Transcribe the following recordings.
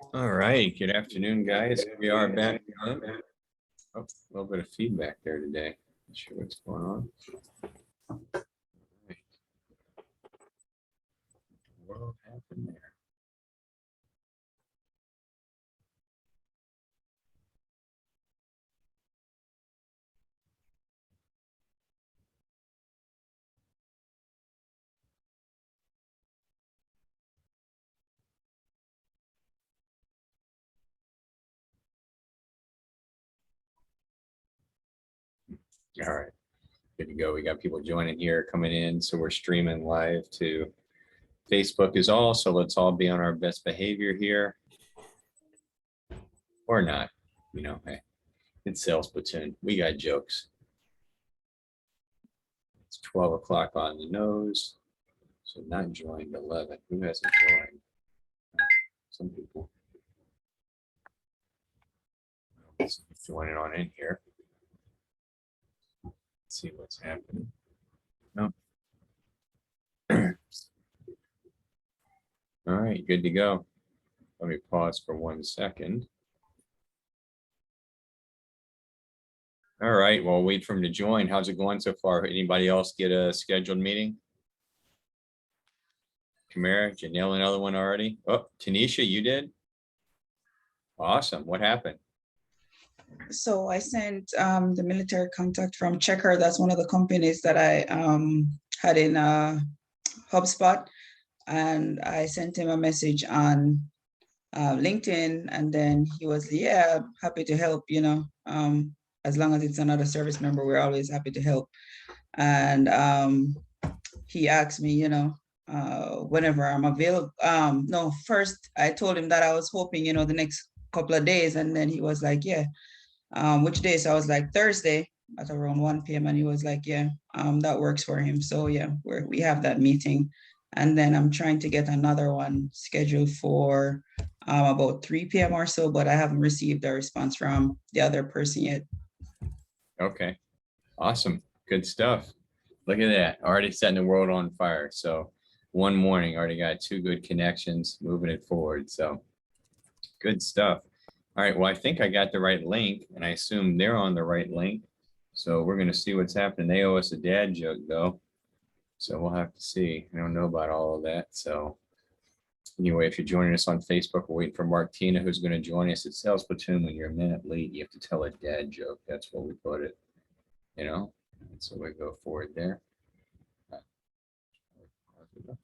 All right, good afternoon, guys. We are back on. Oh, a little bit of feedback there today. Not sure what's going on. What happened there? All right, good to go. We got people joining here, coming in. So we're streaming live to Facebook is all. So let's all be on our best behavior here. Or not, hey, it's sales platoon. We got jokes. It's 12 o'clock on the nose. So not joined 11. Who hasn't joined? Some people. Let's join it on in here. Let's see what's happening. No. All right, good to go. Let me pause for 1 second. All right, well, wait for him to join. How's it going so far? Anybody else get a scheduled meeting? Kamara, did you nail another one already? Oh, Tanisha, you did? Awesome. What happened? So I sent the military contact from Checker. That's one of the companies that I had in HubSpot. And I sent him a message on LinkedIn. And then he was, yeah, happy to help, as long as it's another service member, we're always happy to help. And he asked me, whenever I'm available. No, first I told him that I was hoping, the next couple of days. And then he was like, yeah. Which day? So I was like Thursday at around 1 p.m. and he was like, yeah, that works for him. So yeah, we have that meeting. And then I'm trying to get another one scheduled for about 3 p.m. or so, but I haven't received a response from the other person yet. Okay, awesome. Good stuff. Look at that, already setting the world on fire. So one morning, already got 2 good connections, moving it forward. So good stuff. All right, well, I think I got the right link, and I assume they're on the right link. So we're going to see what's happening. They owe us a dad joke, though. So we'll have to see. I don't know about all of that. So anyway, if you're joining us on Facebook, we're waiting for Martina, who's going to join us at Sales Platoon. When you're a minute late, you have to tell a dad joke. That's what we put it, So we go forward there.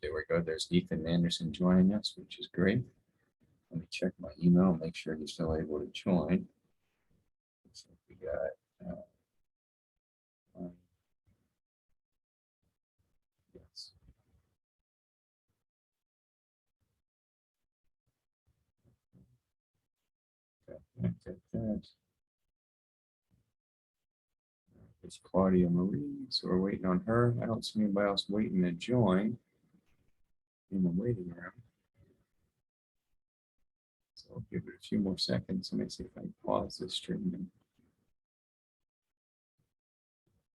There we go. There's Ethan Anderson joining us, which is great. Let me check my email, make sure he's still able to join. Looks like we got, yes. It's Claudia Marie, so we're waiting on her. I don't see anybody else waiting to join in the waiting room. So I'll give it a few more seconds. Let me see if I can pause this streaming.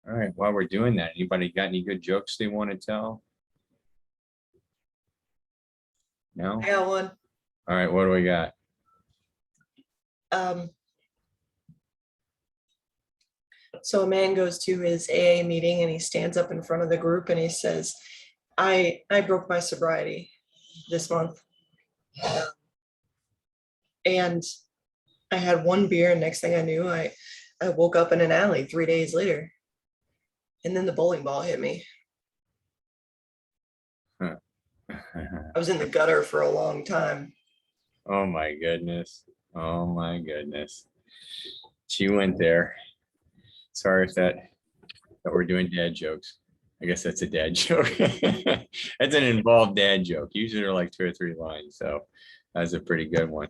All right, while we're doing that, anybody got any good jokes they want to tell? No? I got one. All right, what do we got? So a man goes to his AA meeting and he stands up in front of the group and he says, I broke my sobriety this month. And I had 1 beer, and next thing I knew, I woke up in an alley 3 days later. And then the bowling ball hit me. I was in the gutter for a long time. Oh my goodness. Oh my goodness. She went there. Sorry if that we're doing dad jokes. I guess that's a dad joke. That's an involved dad joke. Usually they're like 2 or 3 lines. So that's a pretty good one.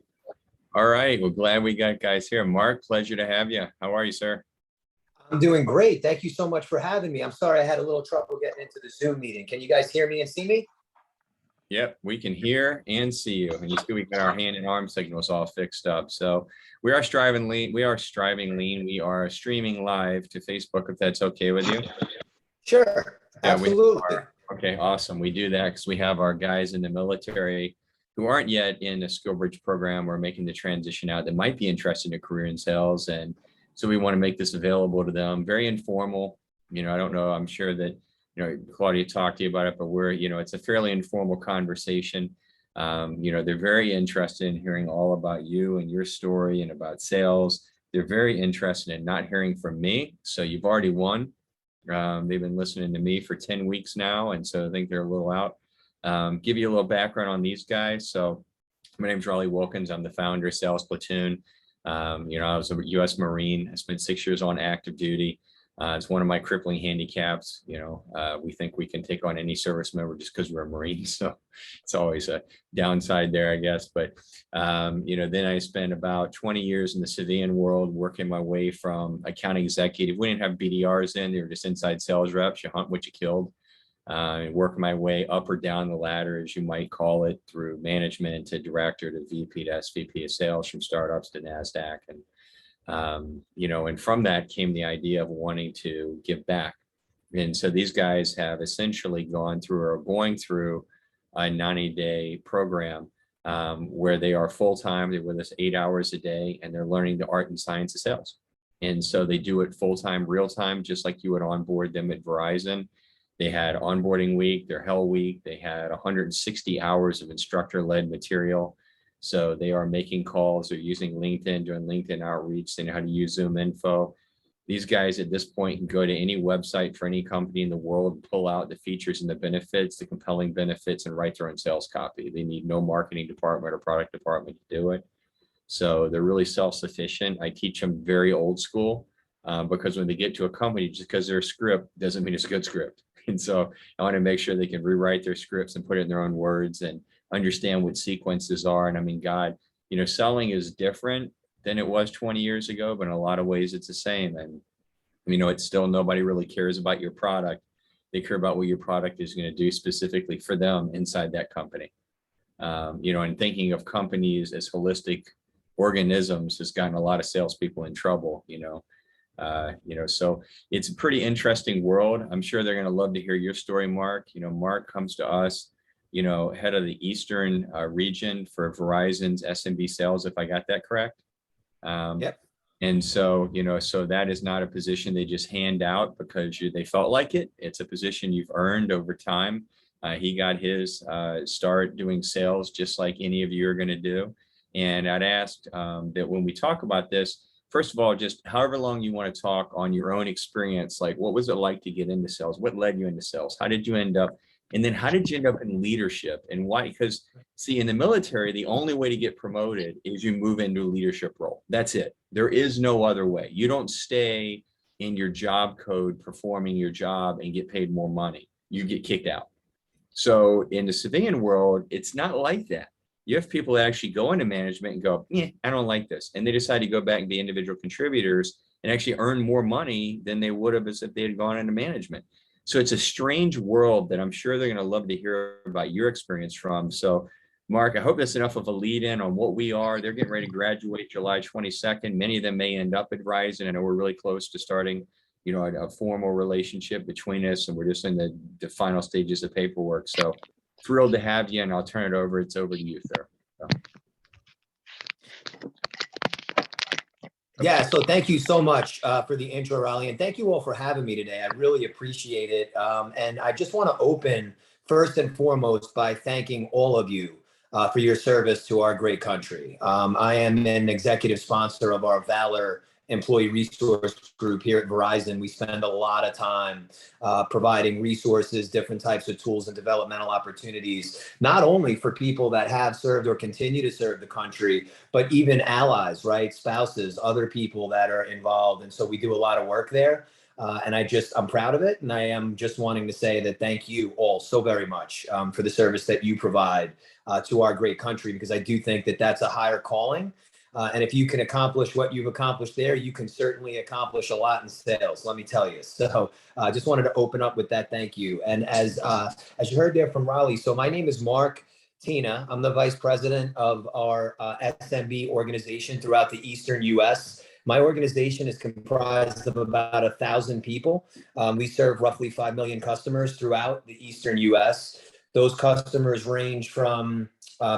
All right. Well, glad we got guys here. Mark, pleasure to have you. How are you, sir? I'm doing great. Thank you so much for having me. I'm sorry I had a little trouble getting into the Zoom meeting. Can you guys hear me and see me? Yep, we can hear and see you. And you see we got our hand and arm signals all fixed up. So we are striving lean. We are streaming live to Facebook, if that's okay with you. Sure, Yeah, absolutely. Okay, awesome. We do that because we have our guys in the military who aren't yet in a skill bridge program or making the transition out that might be interested in a career in sales. And so we want to make this available to them. Very informal. I don't know, I'm sure that, Claudia talked to you about it, but it's a fairly informal conversation. They're very interested in hearing all about you and your story and about sales. They're very interested in not hearing from me. So you've already won. They've been listening to me for 10 weeks now. And so I think they're a little out. Give you a little background on these guys. So my name is Raleigh Wilkins. I'm the founder of Sales Platoon. I was a U.S. Marine. I spent 6 years on active duty. It's one of my crippling handicaps. We think we can take on any service member just because we're a Marine. So it's always a downside there, I guess. But, then I spent about 20 years in the civilian world, working my way from account executive. We didn't have BDRs then. They were just inside sales reps. You hunt what you killed. Work my way up or down the ladder, as you might call it, through management to director to VP to SVP of sales, from startups to NASDAQ. And from that came the idea of wanting to give back. And so these guys have essentially gone through or going through a 90-day program where they are full-time. They're with us 8 hours a day, and they're learning the art and science of sales. And so they do it full-time, real-time, just like you would onboard them at Verizon. They had onboarding week, their hell week. They had 160 hours of instructor-led material. So they are making calls. They're using LinkedIn, doing LinkedIn outreach. They know how to use Zoom info. These guys at this point can go to any website for any company in the world, pull out the features and the benefits, the compelling benefits, and write their own sales copy. They need no marketing department or product department to do it. So they're really self-sufficient. I teach them very old school because when they get to a company, just because they're a script doesn't mean it's a good script. And so I want to make sure they can rewrite their scripts and put it in their own words and understand what sequences are. And I mean, God, selling is different than it was 20 years ago, but in a lot of ways it's the same. And, it's still, nobody really cares about your product. They care about what your product is going to do specifically for them inside that company. And thinking of companies as holistic organisms has gotten a lot of salespeople in trouble, so it's a pretty interesting world. I'm sure they're going to love to hear your story, Mark. Mark comes to us, head of the Eastern region for Verizon's SMB sales, if I got that correct. Yep. And so, so that is not a position they just hand out because they felt like it. It's a position you've earned over time. He got his start doing sales just like any of you are going to do. And I'd asked that when we talk about this, first of all, just however long you want to talk on your own experience, like what was it like to get into sales? What led you into sales? How did you end up? And then how did you end up in leadership and why? Because see, in the military, the only way to get promoted is you move into a leadership role. That's it. There is no other way. You don't stay in your job code performing your job and get paid more money. You get kicked out. So in the civilian world, it's not like that. You have people that actually go into management and go, yeah, I don't like this. And they decide to go back and be individual contributors and actually earn more money than they would have as if they had gone into management. So it's a strange world that I'm sure they're going to love to hear about your experience from. So Mark, I hope that's enough of a lead in on what we are. They're getting ready to graduate July 22nd. Many of them may end up at Verizon. I know we're really close to starting, a formal relationship between us, and we're just in the final stages of paperwork. So thrilled to have you, and I'll turn it over. It's over to you, sir. Yeah, so thank you so much for the intro, Raleigh, and thank you all for having me today. I really appreciate it. And I just want to open first and foremost by thanking all of you for your service to our great country. I am an executive sponsor of our Valor Employee Resource Group here at Verizon. We spend a lot of time providing resources, different types of tools and developmental opportunities, not only for people that have served or continue to serve the country, but even allies, right? Spouses, other people that are involved. And so we do a lot of work there. And I'm proud of it. And I am just wanting to say that thank you all so very much for the service that you provide to our great country, because I do think that that's a higher calling. And if you can accomplish what you've accomplished there, you can certainly accomplish a lot in sales, let me tell you. So I just wanted to open up with that. Thank you. And as you heard there from Raleigh, so my name is Mark Tina. I'm the vice president of our SMB organization throughout the Eastern US. My organization is comprised of about 1,000 people. We serve roughly 5 million customers throughout the Eastern US. Those customers range from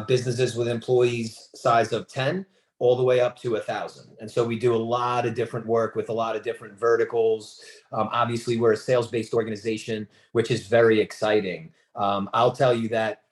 businesses with employees size of 10 all the way up to 1,000. And so we do a lot of different work with a lot of different verticals. Obviously, we're a sales-based organization, which is very exciting. I'll tell you that,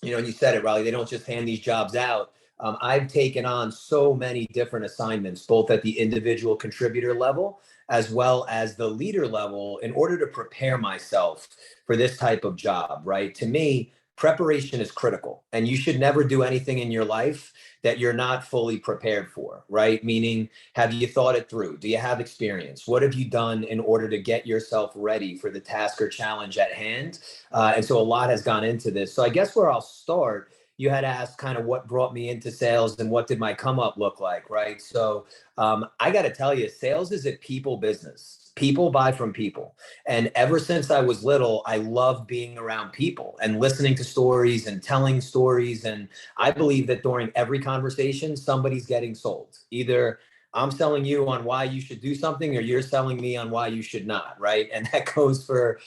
you know, and you said it, Raleigh, they don't just hand these jobs out. I've taken on so many different assignments, both at the individual contributor level as well as the leader level, in order to prepare myself for this type of job, right? To me, preparation is critical, and you should never do anything in your life that you're not fully prepared for, right? Meaning, have you thought it through? Do you have experience? What have you done in order to get yourself ready for the task or challenge at hand? And so a lot has gone into this. So I guess where I'll start, you had asked kind of what brought me into sales and what did my come up look like, right? So I got to tell you, sales is a people business. People buy from people. And ever since I was little, I loved being around people and listening to stories and telling stories. And I believe that during every conversation, somebody's getting sold. Either I'm selling you on why you should do something, or you're selling me on why you should not, right? And that goes for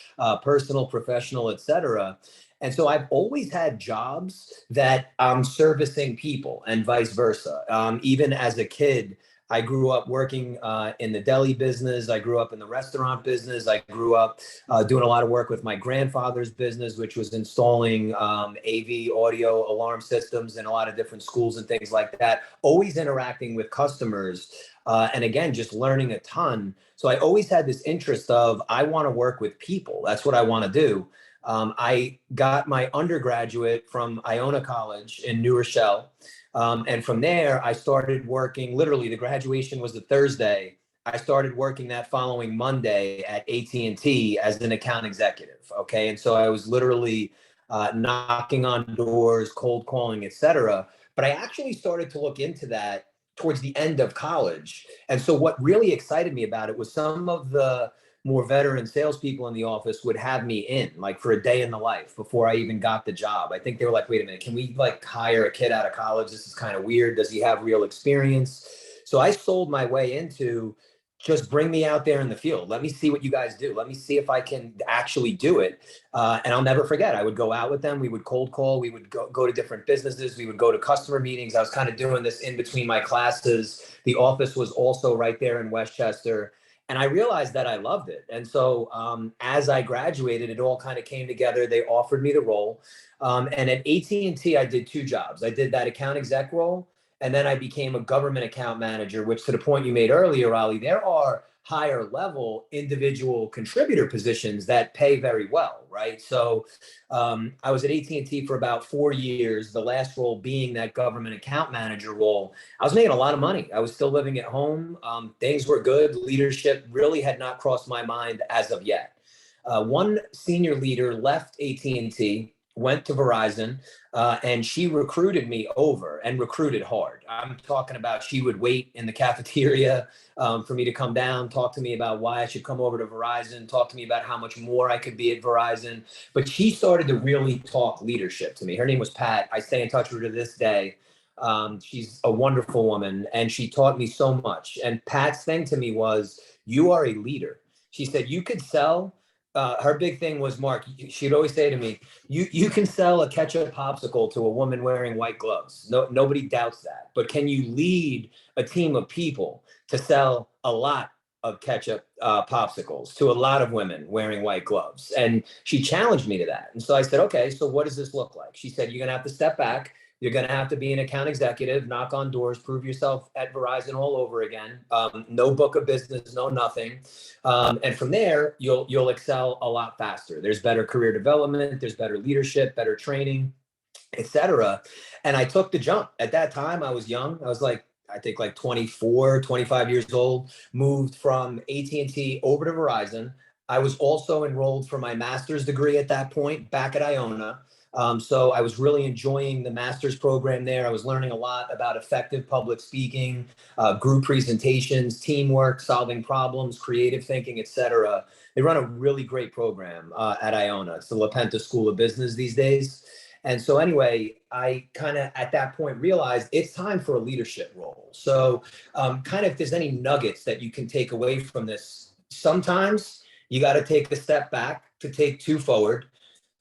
personal, professional, etc. And so I've always had jobs that I'm servicing people and vice versa. Even as a kid, I grew up working in the deli business. I grew up in the restaurant business. I grew up doing a lot of work with my grandfather's business, which was installing AV audio alarm systems in a lot of different schools and things like that. Always interacting with customers. And again, just learning a ton. So I always had this interest of, I want to work with people. That's what I want to do. I got my undergraduate from Iona College in New Rochelle. And from there, I started working, literally the graduation was a Thursday. I started working that following Monday at AT&T as an account executive. Okay. And so I was literally knocking on doors, cold calling, etc. But I actually started to look into that towards the end of college. And so what really excited me about it was some of the more veteran salespeople in the office would have me in, like, for a day in the life before I even got the job. I think they were like, wait a minute, can we like hire a kid out of college? This is kind of weird. Does he have real experience? So I sold my way into, just bring me out there in the field. Let me see what you guys do. Let me see if I can actually do it. And I'll never forget, I would go out with them. We would cold call. We would go to different businesses. We would go to customer meetings. I was kind of doing this in between my classes. The office was also right there in Westchester. And I realized that I loved it. And so as I graduated, it all kind of came together. They offered me the role. And at AT&T, I did two jobs. I did that account exec role, and then I became a government account manager, which, to the point you made earlier, Raleigh, there are higher level individual contributor positions that pay very well, right? So I was at AT&T for about 4 years, the last role being that government account manager role. I was making a lot of money. I was still living at home. Things were good. Leadership really had not crossed my mind as of yet. One senior leader left AT&T, went to Verizon, and she recruited me over, and recruited hard. I'm talking about, she would wait in the cafeteria for me to come down, talk to me about why I should come over to Verizon, talk to me about how much more I could be at Verizon. But she started to really talk leadership to me. Her name was Pat. I stay in touch with her to this day. She's a wonderful woman, and she taught me so much. And Pat's thing to me was, you are a leader. She said, you could sell. Her big thing was, Mark, she'd always say to me, you can sell a ketchup popsicle to a woman wearing white gloves. No, nobody doubts that. But can you lead a team of people to sell a lot of ketchup popsicles to a lot of women wearing white gloves? And she challenged me to that. And so I said, okay, so what does this look like? She said, you're going to have to step back. You're going to have to be an account executive, knock on doors, prove yourself at Verizon all over again. No book of business, no nothing. And from there, you'll excel a lot faster. There's better career development, there's better leadership, better training, etc. And I took the jump. At that time, I was young. I was like, I think like 24, 25 years old, moved from AT&T over to Verizon. I was also enrolled for my master's degree at that point back at Iona. So I was really enjoying the master's program there. I was learning a lot about effective public speaking, group presentations, teamwork, solving problems, creative thinking, etc. They run a really great program at Iona. It's the LaPenta School of Business these days. And so anyway, I kind of at that point realized it's time for a leadership role. So kind of if there's any nuggets that you can take away from this, sometimes you got to take a step back to take two forward.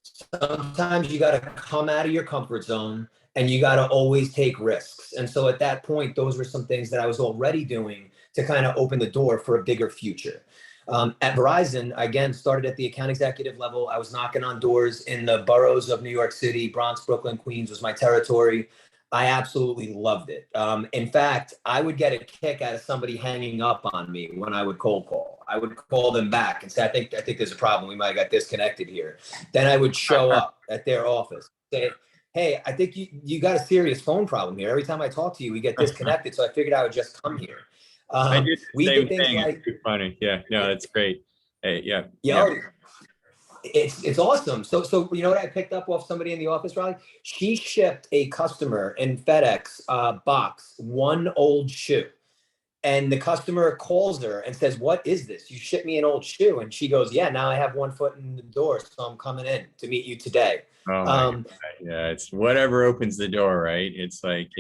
Sometimes you got to come out of your comfort zone and you got to always take risks. And so at that point, those were some things that I was already doing to kind of open the door for a bigger future. At Verizon, again, started at the account executive level. I was knocking on doors in the boroughs of New York City. Bronx, Brooklyn, Queens was my territory. I absolutely loved it. In fact, I would get a kick out of somebody hanging up on me when I would cold call. I would call them back and say, I think there's a problem. We might have got disconnected here. Then I would show up at their office, say, hey, I think you got a serious phone problem here. Every time I talk to you, we get disconnected. So I figured I would just come here. I did the We same did things thing. like, It's too funny. Yeah, no, that's great. Hey, yeah. yo, it's awesome. So you know what I picked up off somebody in the office, Riley? She shipped a customer in FedEx box one old shoe. And the customer calls her and says, what is this? You shipped me an old shoe. And she goes, yeah, now I have one foot in the door. So I'm coming in to meet you today. Oh my God. Yeah, it's whatever opens the door, right? It's like,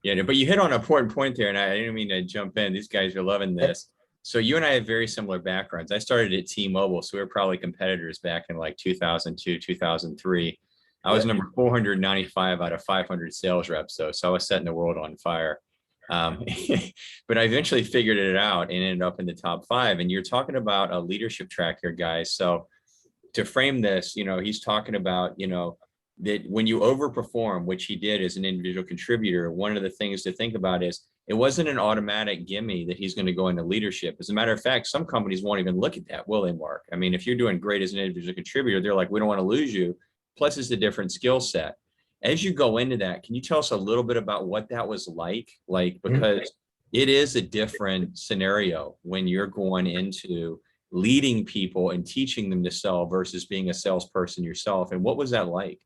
yeah, but you hit on an important point there, and I didn't mean to jump in. These guys are loving this. So you and I have very similar backgrounds. I started at T-Mobile, so we were probably competitors back in like 2002, 2003. I was number 495 out of 500 sales reps, though, so I was setting the world on fire. But I eventually figured it out and ended up in the top 5. And you're talking about a leadership track here, guys. So to frame this, he's talking about, that when you overperform, which he did as an individual contributor, one of the things to think about is it wasn't an automatic gimme that he's going to go into leadership. As a matter of fact, some companies won't even look at that, will they, Mark? I mean, if you're doing great as an individual contributor, they're like, we don't want to lose you. Plus, it's a different skill set. As you go into that, can you tell us a little bit about what that was like? Because it is a different scenario when you're going into leading people and teaching them to sell versus being a salesperson yourself. And what was that like?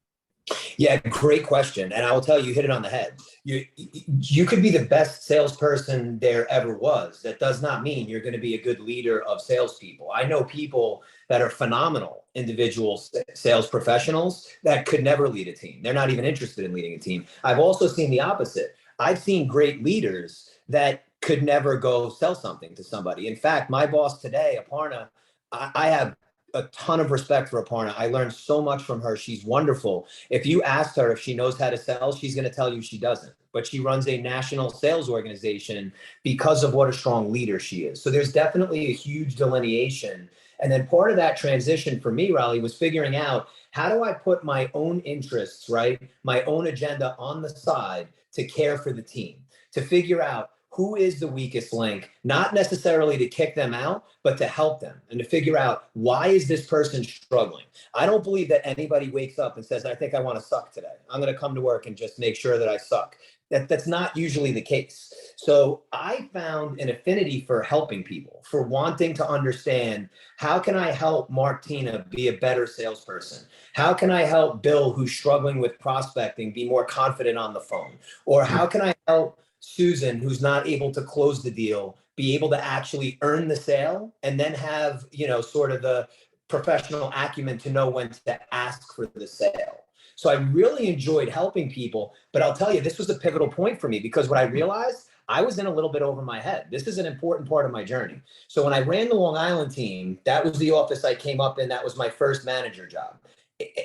Yeah, great question. And I will tell you, you hit it on the head. You could be the best salesperson there ever was. That does not mean you're going to be a good leader of salespeople. I know people that are phenomenal individual sales professionals that could never lead a team. They're not even interested in leading a team. I've also seen the opposite. I've seen great leaders that could never go sell something to somebody. In fact, my boss today, Aparna, I have a ton of respect for Aparna. I learned so much from her. She's wonderful. If you ask her if she knows how to sell, she's going to tell you she doesn't. But she runs a national sales organization because of what a strong leader she is. So there's definitely a huge delineation. And then part of that transition for me, Riley, was figuring out how do I put my own interests, right, my own agenda on the side to care for the team, to figure out who is the weakest link, not necessarily to kick them out, but to help them and to figure out why is this person struggling. I don't believe that anybody wakes up and says, I think I want to suck today. I'm going to come to work and just make sure that I suck. That's not usually the case. So I found an affinity for helping people, for wanting to understand how can I help Martina be a better salesperson? How can I help Bill, who's struggling with prospecting, be more confident on the phone? Or how can I help Susan, who's not able to close the deal, be able to actually earn the sale and then have, sort of the professional acumen to know when to ask for the sale. So I really enjoyed helping people, but I'll tell you, this was a pivotal point for me because what I realized, I was in a little bit over my head. This is an important part of my journey. So when I ran the Long Island team, that was the office I came up in. That was my first manager job.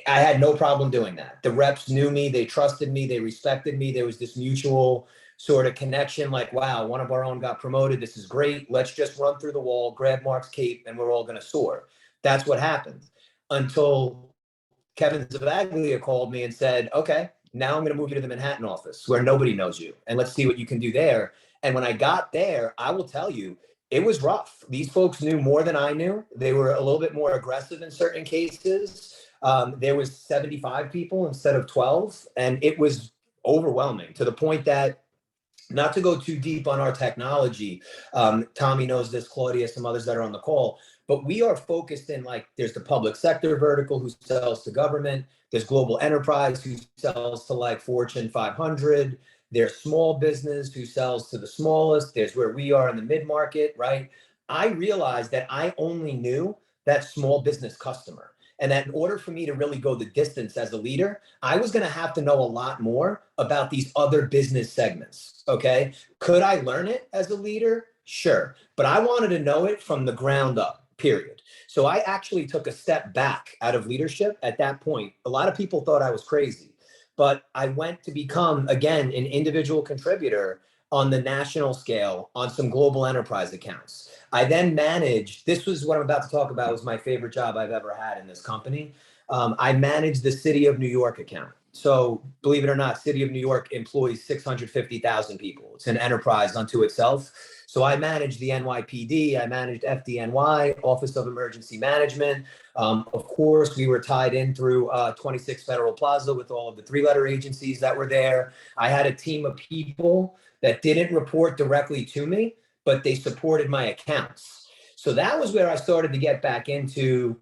I had no problem doing that. The reps knew me, they trusted me, they respected me. There was this mutual sort of connection, like, wow, one of our own got promoted. This is great. Let's just run through the wall, grab Mark's cape, and we're all going to soar. That's what happened until Kevin Zavaglia called me and said, okay, now I'm going to move you to the Manhattan office where nobody knows you. And let's see what you can do there. And when I got there, I will tell you, it was rough. These folks knew more than I knew. They were a little bit more aggressive in certain cases. There was 75 people instead of 12. And it was overwhelming to the point that, not to go too deep on our technology, Tommy knows this, Claudia, some others that are on the call, but we are focused in, like, there's the public sector vertical who sells to government, there's global enterprise who sells to like Fortune 500, there's small business who sells to the smallest, there's where we are in the mid-market, right? I realized that I only knew that small business customer. And that in order for me to really go the distance as a leader, I was going to have to know a lot more about these other business segments. Okay. Could I learn it as a leader? Sure. But I wanted to know it from the ground up. period. So I actually took a step back out of leadership at that point. A lot of people thought I was crazy, but I went to become, again, an individual contributor on the national scale on some global enterprise accounts. I then managed, this was what I'm about to talk about, was my favorite job I've ever had in this company. I managed the City of New York account. So believe it or not, City of New York employs 650,000 people. It's an enterprise unto itself. So I managed the NYPD, I managed FDNY, Office of Emergency Management. Of course, we were tied in through 26 Federal Plaza with all of the three-letter agencies that were there. I had a team of people that didn't report directly to me, but they supported my accounts. So that was where I started to get back into,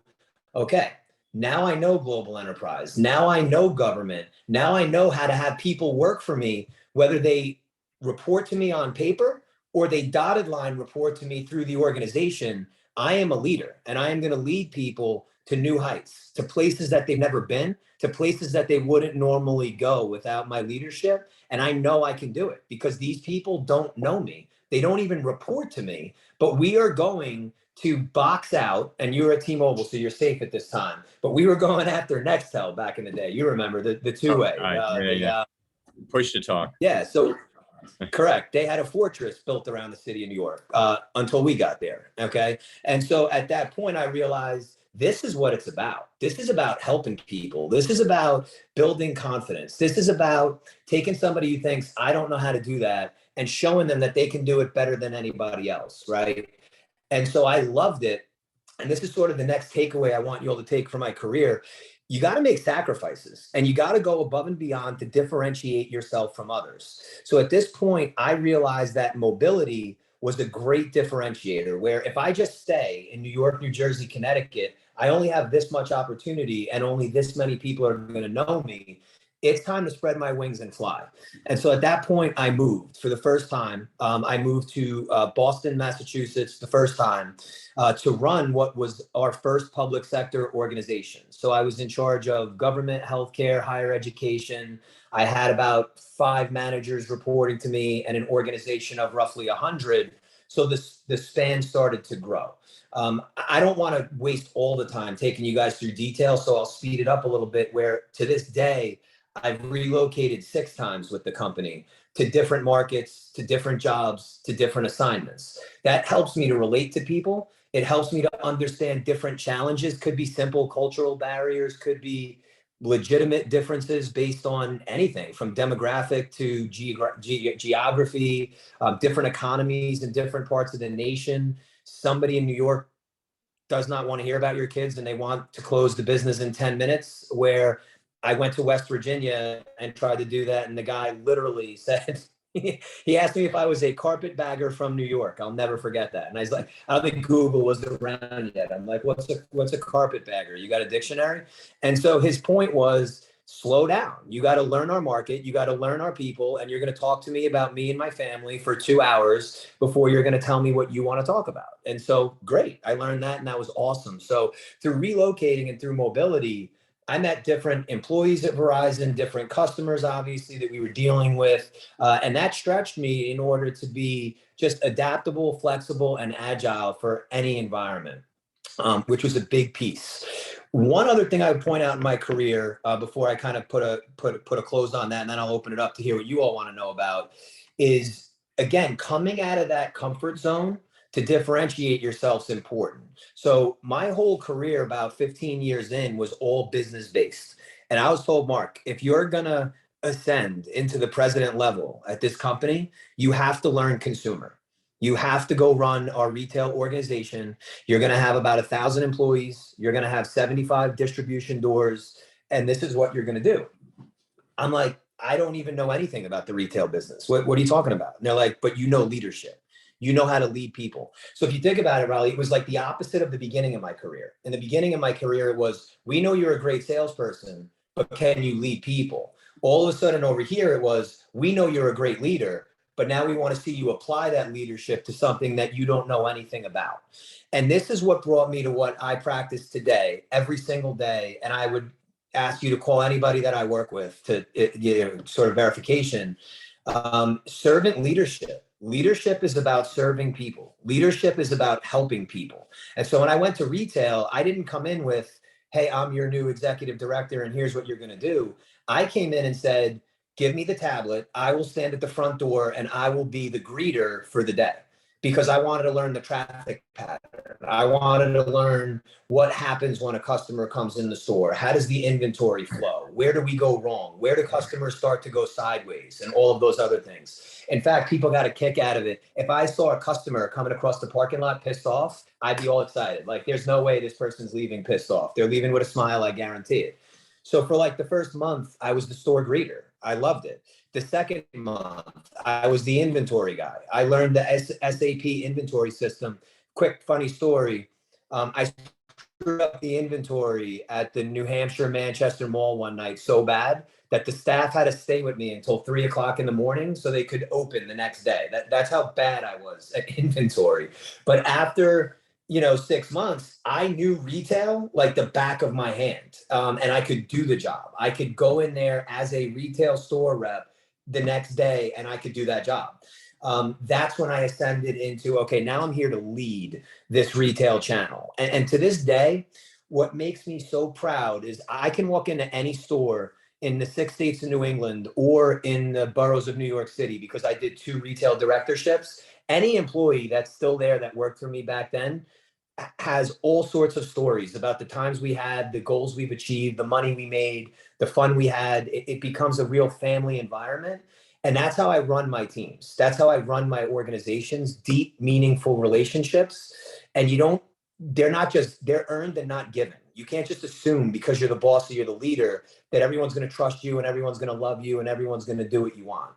okay, now I know global enterprise. Now I know government. Now I know how to have people work for me, whether they report to me on paper or they dotted line report to me through the organization. I am a leader and I am going to lead people to new heights, to places that they've never been, to places that they wouldn't normally go without my leadership. And I know I can do it because these people don't know me. They don't even report to me, but we are going to box out, and you're at T-Mobile, so you're safe at this time. But we were going after Nextel back in the day. You remember the two-way. Push to talk. Yeah, so correct. They had a fortress built around the city of New York until we got there, okay? And so at that point, I realized this is what it's about. This is about helping people. This is about building confidence. This is about taking somebody who thinks, I don't know how to do that, and showing them that they can do it better than anybody else, right? And so I loved it. And this is sort of the next takeaway I want you all to take from my career. You got to make sacrifices and you got to go above and beyond to differentiate yourself from others. So at this point, I realized that mobility was a great differentiator where if I just stay in New York, New Jersey, Connecticut, I only have this much opportunity and only this many people are going to know me. It's time to spread my wings and fly. And so at that point, I moved for the first time. I moved to Boston, Massachusetts, the first time to run what was our first public sector organization. So I was in charge of government, healthcare, higher education. I had about 5 managers reporting to me and an organization of roughly 100. So the span started to grow. I don't want to waste all the time taking you guys through details, so I'll speed it up a little bit where to this day, I've relocated 6 times with the company to different markets, to different jobs, to different assignments. That helps me to relate to people. It helps me to understand different challenges. Could be simple cultural barriers, could be legitimate differences based on anything from demographic to geography, different economies in different parts of the nation. Somebody in New York does not want to hear about your kids and they want to close the business in 10 minutes, where I went to West Virginia and tried to do that. And the guy literally said, he asked me if I was a carpetbagger from New York. I'll never forget that. And I was like, I don't think Google was around yet. I'm like, what's a carpetbagger? You got a dictionary? And so his point was, slow down. You got to learn our market. You got to learn our people. And you're going to talk to me about me and my family for 2 hours before you're going to tell me what you want to talk about. And so great. I learned that and that was awesome. So through relocating and through mobility, I met different employees at Verizon, different customers, obviously, that we were dealing with. And that stretched me in order to be just adaptable, flexible, and agile for any environment, which was a big piece. One other thing I would point out in my career before I kind of put a close on that, and then I'll open it up to hear what you all want to know about, is, again, coming out of that comfort zone to differentiate yourself is important. So my whole career, about 15 years in, was all business based. And I was told, Mark, if you're going to ascend into the president level at this company, you have to learn consumer. You have to go run our retail organization. You're going to have about 1,000 employees. You're going to have 75 distribution doors. And this is what you're going to do. I'm like, I don't even know anything about the retail business. What are you talking about? And they're like, but you know leadership. You know how to lead people. So if you think about it, Riley, it was like the opposite of the beginning of my career. In the beginning of my career, it was, we know you're a great salesperson, but can you lead people? All of a sudden over here, it was, we know you're a great leader, but now we want to see you apply that leadership to something that you don't know anything about. And this is what brought me to what I practice today, every single day. And I would ask you to call anybody that I work with to sort of verification. Servant leadership. Leadership is about serving people. Leadership is about helping people. And so when I went to retail, I didn't come in with, hey, I'm your new executive director and here's what you're going to do. I came in and said, give me the tablet. I will stand at the front door and I will be the greeter for the day, because I wanted to learn the traffic pattern. I wanted to learn what happens when a customer comes in the store. How does the inventory flow? Where do we go wrong? Where do customers start to go sideways? And all of those other things. In fact, people got a kick out of it. If I saw a customer coming across the parking lot pissed off, I'd be all excited. Like, there's no way this person's leaving pissed off. They're leaving with a smile, I guarantee it. So for like the first month, I was the store greeter. I loved it. The second month, I was the inventory guy. I learned the SAP inventory system. Quick, funny story. I screwed up the inventory at the New Hampshire Manchester Mall one night so bad that the staff had to stay with me until 3 o'clock in the morning so they could open the next day. That's how bad I was at inventory. But after 6 months, I knew retail like the back of my hand, and I could do the job. I could go in there as a retail store rep the next day, and I could do that job. That's when I ascended into, okay, now I'm here to lead this retail channel. And to this day, what makes me so proud is I can walk into any store in the 6 states of New England or in the boroughs of New York City, because I did 2 retail directorships. Any employee that's still there that worked for me back then has all sorts of stories about the times we had, the goals we've achieved, the money we made, the fun we had. It becomes a real family environment. And that's how I run my teams. That's how I run my organizations, deep, meaningful relationships. And they're earned and not given. You can't just assume because you're the boss or you're the leader that everyone's going to trust you and everyone's going to love you and everyone's going to do what you want.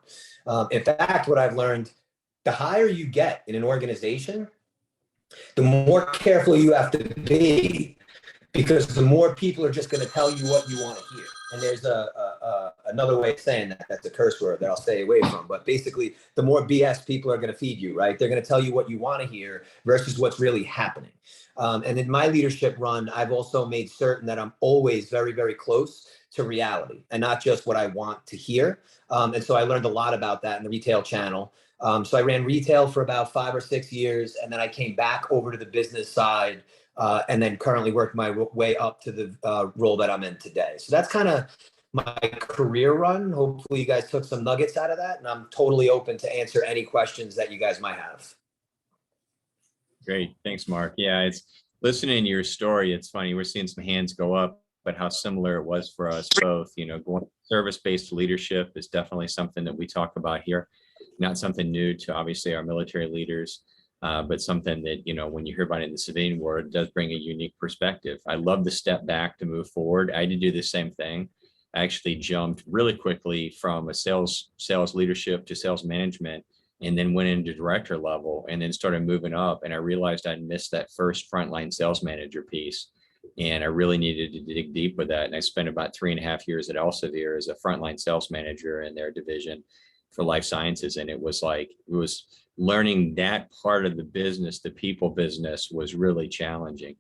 In fact, what I've learned, the higher you get in an organization, the more careful you have to be, because the more people are just going to tell you what you want to hear. And there's another way of saying that. That's a curse word that I'll stay away from. But basically, the more BS people are going to feed you, right? They're going to tell you what you want to hear versus what's really happening. And in my leadership run, I've also made certain that I'm always very, very close to reality and not just what I want to hear. And so I learned a lot about that in the retail channel. So I ran retail for about 5 or 6 years, and then I came back over to the business side, and then currently work my way up to the role that I'm in today. So that's kind of my career run. Hopefully you guys took some nuggets out of that, and I'm totally open to answer any questions that you guys might have. Great. Thanks, Mark. Yeah, it's listening to your story. It's funny. We're seeing some hands go up, but how similar it was for us both. Going service-based leadership is definitely something that we talk about here. Not something new to obviously our military leaders, but something that, when you hear about it in the civilian world, it does bring a unique perspective. I love the step back to move forward. I had to do the same thing. I actually jumped really quickly from a sales leadership to sales management, and then went into director level and then started moving up. And I realized I'd missed that first frontline sales manager piece. And I really needed to dig deep with that. And I spent about 3.5 years at Elsevier as a frontline sales manager in their division for life sciences. And it was learning that part of the business, the people business, was really challenging.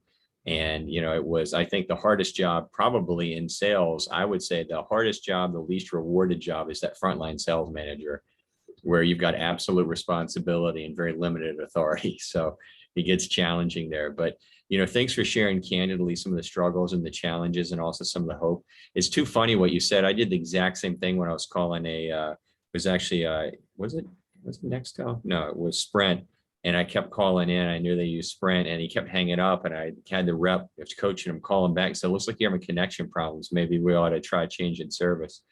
And, it was, I think, the hardest job probably in sales. I would say the hardest job, the least rewarded job, is that frontline sales manager, where you've got absolute responsibility and very limited authority. So it gets challenging there. But, thanks for sharing candidly some of the struggles and the challenges and also some of the hope. It's too funny what you said. I did the exact same thing when I was calling it was actually, was it Nextel? No, it was Sprint. And I kept calling in. I knew they used Sprint, and he kept hanging up. And I had the rep coaching him, call him back. So it looks like you're having connection problems. Maybe we ought to try changing service.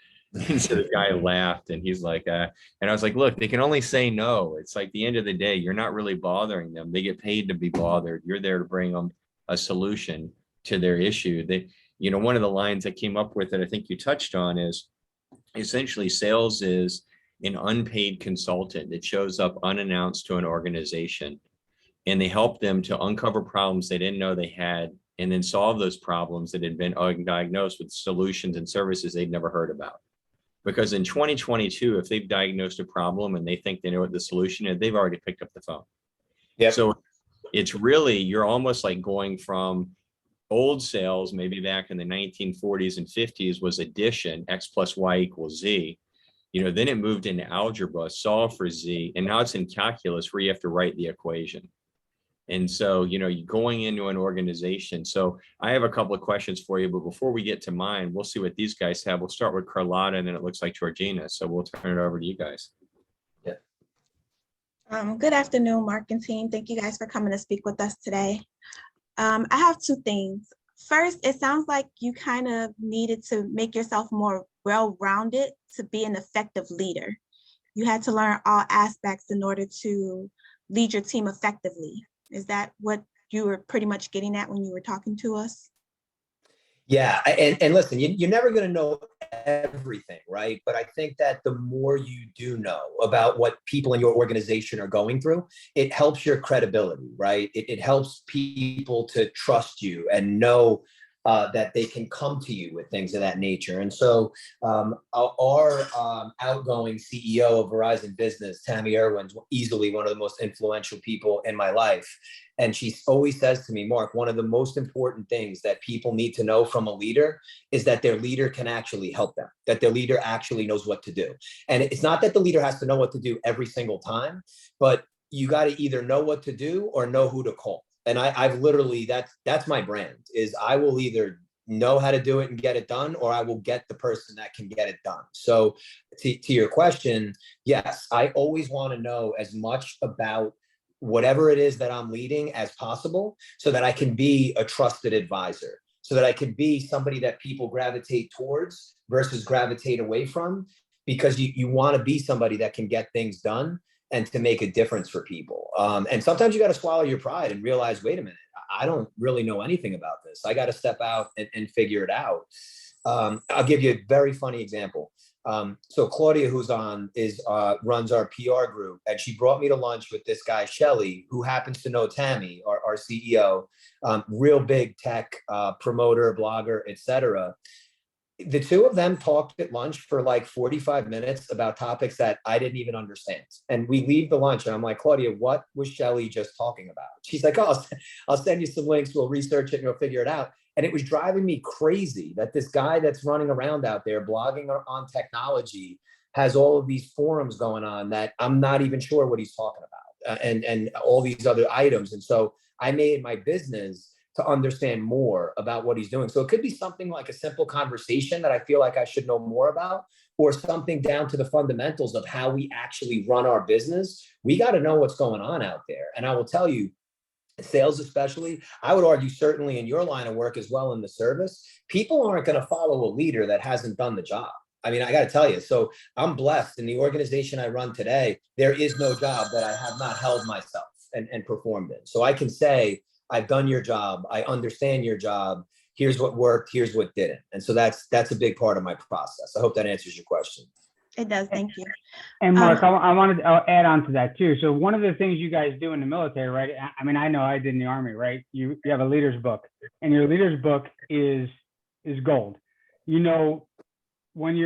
And so the guy laughed, and he's like, and I was like, look, they can only say no. It's like, the end of the day, you're not really bothering them. They get paid to be bothered. You're there to bring them a solution to their issue. One of the lines I came up with that I think you touched on is essentially sales is an unpaid consultant that shows up unannounced to an organization, and they help them to uncover problems they didn't know they had, and then solve those problems that had been diagnosed with solutions and services they'd never heard about. Because in 2022, if they've diagnosed a problem and they think they know what the solution is, they've already picked up the phone. Yeah. So it's really, you're almost like going from old sales, maybe back in the 1940s and 50s was addition, X plus Y equals Z. then it moved into algebra, solve for Z, and now it's in calculus where you have to write the equation. And so, you're going into an organization. So I have a couple of questions for you, but before we get to mine, we'll see what these guys have. We'll start with Carlotta, and then it looks like Georgina. So we'll turn it over to you guys. Good afternoon, Mark and team. Thank you guys for coming to speak with us today. I have two things. First, it sounds like you kind of needed to make yourself more well-rounded to be an effective leader. You had to learn all aspects in order to lead your team effectively. Is that what you were pretty much getting at when you were talking to us? Yeah, and listen, you're never going to know everything, right? But I think that the more you do know about what people in your organization are going through, it helps your credibility, right? It helps people to trust you and know that they can come to you with things of that nature. And so our outgoing CEO of Verizon Business, Tammy Irwin's easily one of the most influential people in my life. And she always says to me, Mark, one of the most important things that people need to know from a leader is that their leader can actually help them, that their leader actually knows what to do. And it's not that the leader has to know what to do every single time, but you got to either know what to do or know who to call. And I've literally, that's my brand, is I will either know how to do it and get it done, or I will get the person that can get it done. So to your question, yes, I always want to know as much about whatever it is that I'm leading as possible, so that I can be a trusted advisor, so that I can be somebody that people gravitate towards versus gravitate away from, because you want to be somebody that can get things done and to make a difference for people. And sometimes you got to swallow your pride and realize, wait a minute, I don't really know anything about this. I got to step out and figure it out. I'll give you a very funny example. So Claudia, who's on, runs our PR group, and she brought me to lunch with this guy, Shelly, who happens to know Tammy, our CEO, real big tech promoter, blogger, etc. The two of them talked at lunch for like 45 minutes about topics that I didn't even understand. And we leave the lunch and I'm like, Claudia, what was Shelly just talking about? She's like, oh, I'll send you some links. We'll research it and you'll figure it out. And it was driving me crazy that this guy that's running around out there blogging on technology has all of these forums going on that I'm not even sure what he's talking about, and all these other items. And so I made my business to understand more about what he's doing. So it could be something like a simple conversation that I feel like I should know more about, or something down to the fundamentals of how we actually run our business. We got to know what's going on out there. And I will tell you, sales especially, I would argue certainly in your line of work as well in the service, people aren't going to follow a leader that hasn't done the job. I mean, I got to tell you, so I'm blessed in the organization I run today. There is no job that I have not held myself and performed in. So I can say, I've done your job. I understand your job. Here's what worked. Here's what didn't. And so that's a big part of my process. I hope that answers your question. It does. Thank you. And Mark, I wanted to add on to that too. So one of the things you guys do in the military, right? I mean, I know I did in the Army, right? You have a leader's book, and your leader's book is gold. You know, when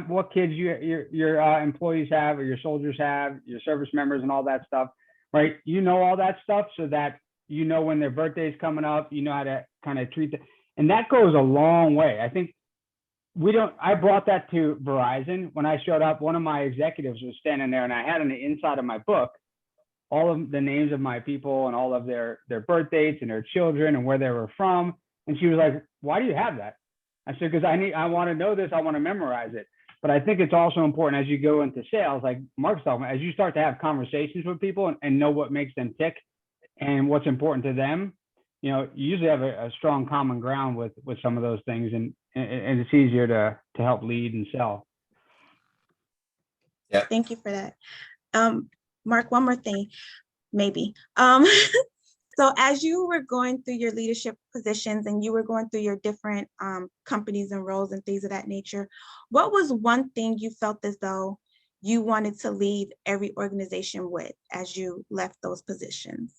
what kids your employees have, or your soldiers have, your service members and all that stuff, right? You know all that stuff, so that you know when their birthday's coming up, you know how to kind of treat them. And that goes a long way. I think I brought that to Verizon. When I showed up, one of my executives was standing there, and I had on the inside of my book all of the names of my people and all of their birth dates and their children and where they were from. And she was like, why do you have that? I said, because I want to know this. I want to memorize it. But I think it's also important as you go into sales, like Mark's talking about, as you start to have conversations with people and know what makes them tick and what's important to them, you know, you usually have a strong common ground with some of those things, and it's easier to help lead and sell. Yeah. Thank you for that. Mark, one more thing, maybe. So as you were going through your leadership positions and you were going through your different companies and roles and things of that nature, what was one thing you felt as though you wanted to leave every organization with as you left those positions?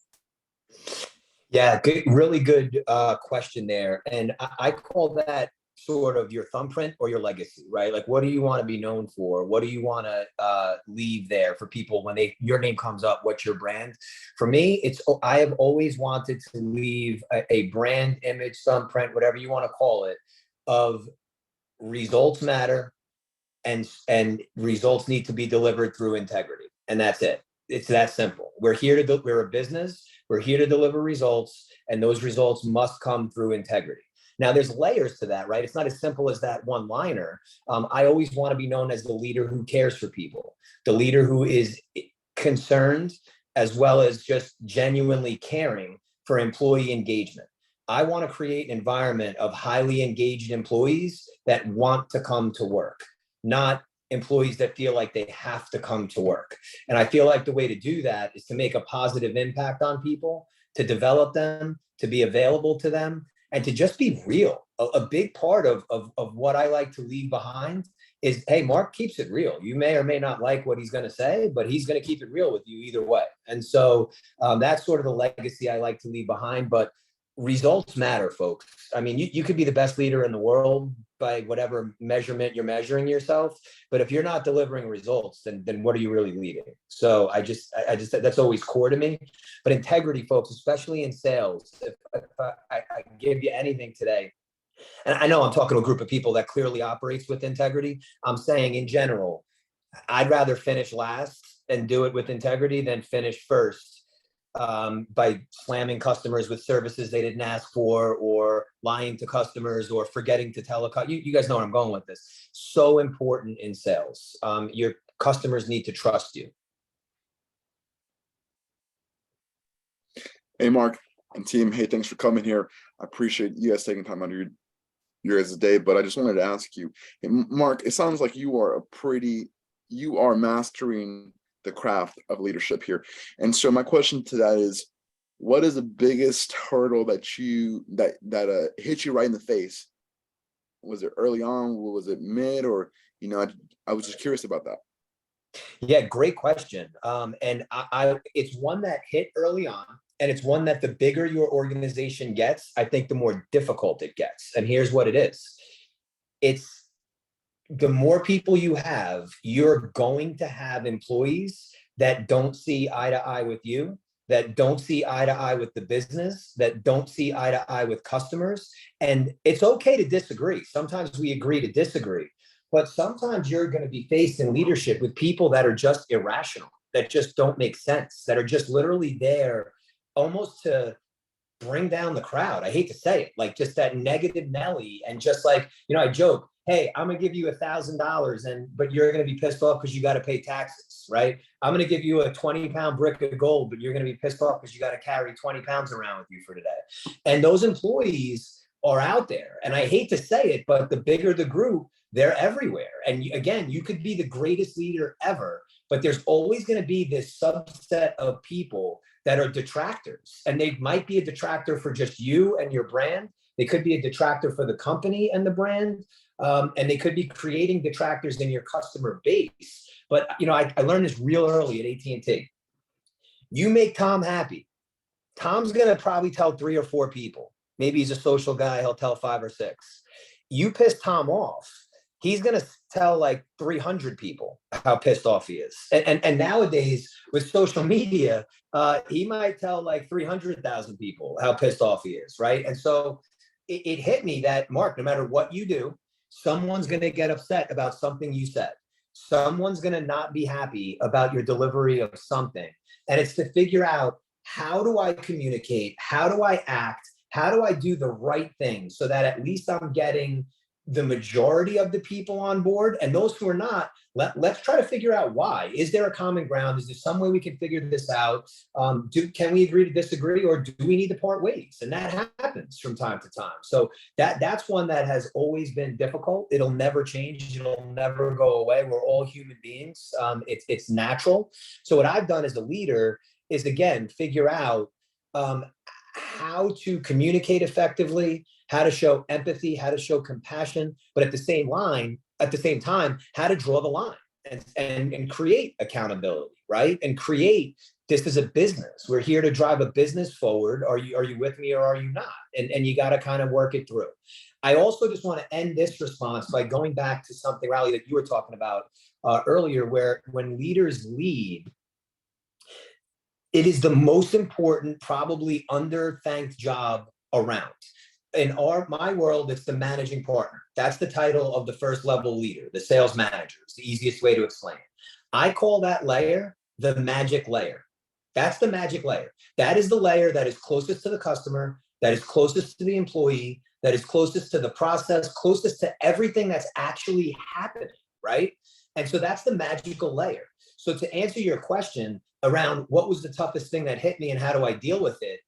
Yeah, good, really good question there. And I call that sort of your thumbprint or your legacy, right? Like, what do you want to be known for? What do you want to leave there for people when your name comes up? What's your brand? For me, I have always wanted to leave a brand, image, thumbprint, whatever you want to call it, of results matter and results need to be delivered through integrity. And that's it. It's that simple. We're a business. We're here to deliver results, and those results must come through integrity. Now, there's layers to that, right? It's not as simple as that one liner. I always want to be known as the leader who cares for people, the leader who is concerned as well as just genuinely caring for employee engagement. I want to create an environment of highly engaged employees that want to come to work, not employees that feel like they have to come to work. And I feel like the way to do that is to make a positive impact on people, to develop them, to be available to them, and to just be real. A big part of what I like to leave behind is, hey, Mark keeps it real. You may or may not like what he's going to say, but he's going to keep it real with you either way. And so that's sort of the legacy I like to leave behind. But results matter, folks. I mean, you could be the best leader in the world by whatever measurement you're measuring yourself, but if you're not delivering results, then what are you really leading? So I just that's always core to me. But integrity, folks, especially in sales, if I give you anything today, and I know I'm talking to a group of people that clearly operates with integrity, I'm saying in general, I'd rather finish last and do it with integrity than finish first by slamming customers with services they didn't ask for, or lying to customers, or forgetting to tell you guys know where I'm going with this. So important in sales. Your customers need to trust you. Hey, Mark and team. Hey, thanks for coming here. I appreciate you guys taking time out of your guys' day, but I just wanted to ask you, hey, Mark, it sounds like you are mastering the craft of leadership here. And so my question to that is, what is the biggest hurdle that hit you right in the face? Was it early on? Was it mid? Or, I was just curious about that. Yeah, great question. And it's one that hit early on, and it's one that the bigger your organization gets, I think the more difficult it gets. And here's what it is. It's the more people you have, you're going to have employees that don't see eye to eye with you, that don't see eye to eye with the business, that don't see eye to eye with customers. And it's okay to disagree. Sometimes we agree to disagree, but sometimes you're going to be faced in leadership with people that are just irrational, that just don't make sense, that are just literally there almost to bring down the crowd. I hate to say it, like just that negative Nelly. And just like, I joke, hey, I'm gonna give you $1,000, but you're gonna be pissed off because you got to pay taxes, right? I'm gonna give you a 20-pound brick of gold, but you're gonna be pissed off because you got to carry 20 pounds around with you for today. And those employees are out there. And I hate to say it, but the bigger the group, they're everywhere. And again, you could be the greatest leader ever, but there's always going to be this subset of people that are detractors. And they might be a detractor for just you and your brand. They could be a detractor for the company and the brand. And they could be creating detractors in your customer base. But, I learned this real early at AT&T. You make Tom happy. Tom's going to probably tell 3 or 4 people. Maybe he's a social guy. He'll tell 5 or 6. You piss Tom off, he's going to tell like 300 people how pissed off he is. And nowadays with social media, he might tell like 300,000 people how pissed off he is, right? And so it hit me that, Mark, no matter what you do, someone's going to get upset about something you said. Someone's going to not be happy about your delivery of something. And it's to figure out, how do I communicate? How do I act? How do I do the right thing so that at least I'm getting the majority of the people on board? And those who are not, let's try to figure out why. Is there a common ground? Is there some way we can figure this out? Can we agree to disagree, or do we need to part ways? And that happens from time to time. So that's one that has always been difficult. It'll never change. It'll never go away. We're all human beings. It's natural. So what I've done as a leader is, again, figure out how to communicate effectively, how to show empathy, how to show compassion, but at the same time, how to draw the line and create accountability, right? And create, this is a business. We're here to drive a business forward. Are you with me or are you not? And you got to kind of work it through. I also just want to end this response by going back to something, Raleigh, that you were talking about earlier, where when leaders lead, it is the most important, probably under-thanked job around. in my world, it's the managing partner. That's the title of the first level leader, the sales manager. It's the easiest way to explain it. I call that layer the magic layer. That's the magic layer. That is the layer that is closest to the customer, that is closest to the employee, that is closest to the process, closest to everything that's actually happening, right? And so that's the magical layer. So to answer your question around what was the toughest thing that hit me and how do I deal with it,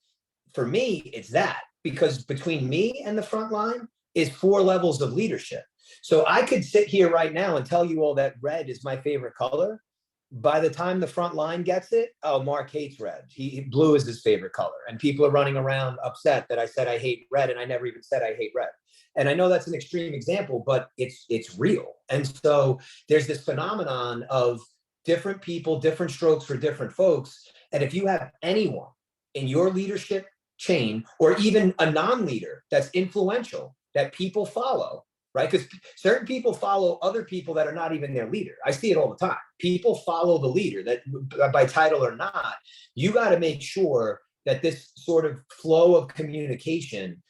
for me, it's that, because between me and the front line is 4 levels of leadership. So I could sit here right now and tell you all that red is my favorite color. By the time the front line gets it, oh, Mark hates red. Blue is his favorite color. And people are running around upset that I said I hate red, and I never even said I hate red. And I know that's an extreme example, but it's real. And so there's this phenomenon of different people, different strokes for different folks. And if you have anyone in your leadership chain, or even a non-leader that's influential, that people follow, right? Because certain people follow other people that are not even their leader. I see it all the time. People follow the leader, that by title or not. You got to make sure that this sort of flow of communication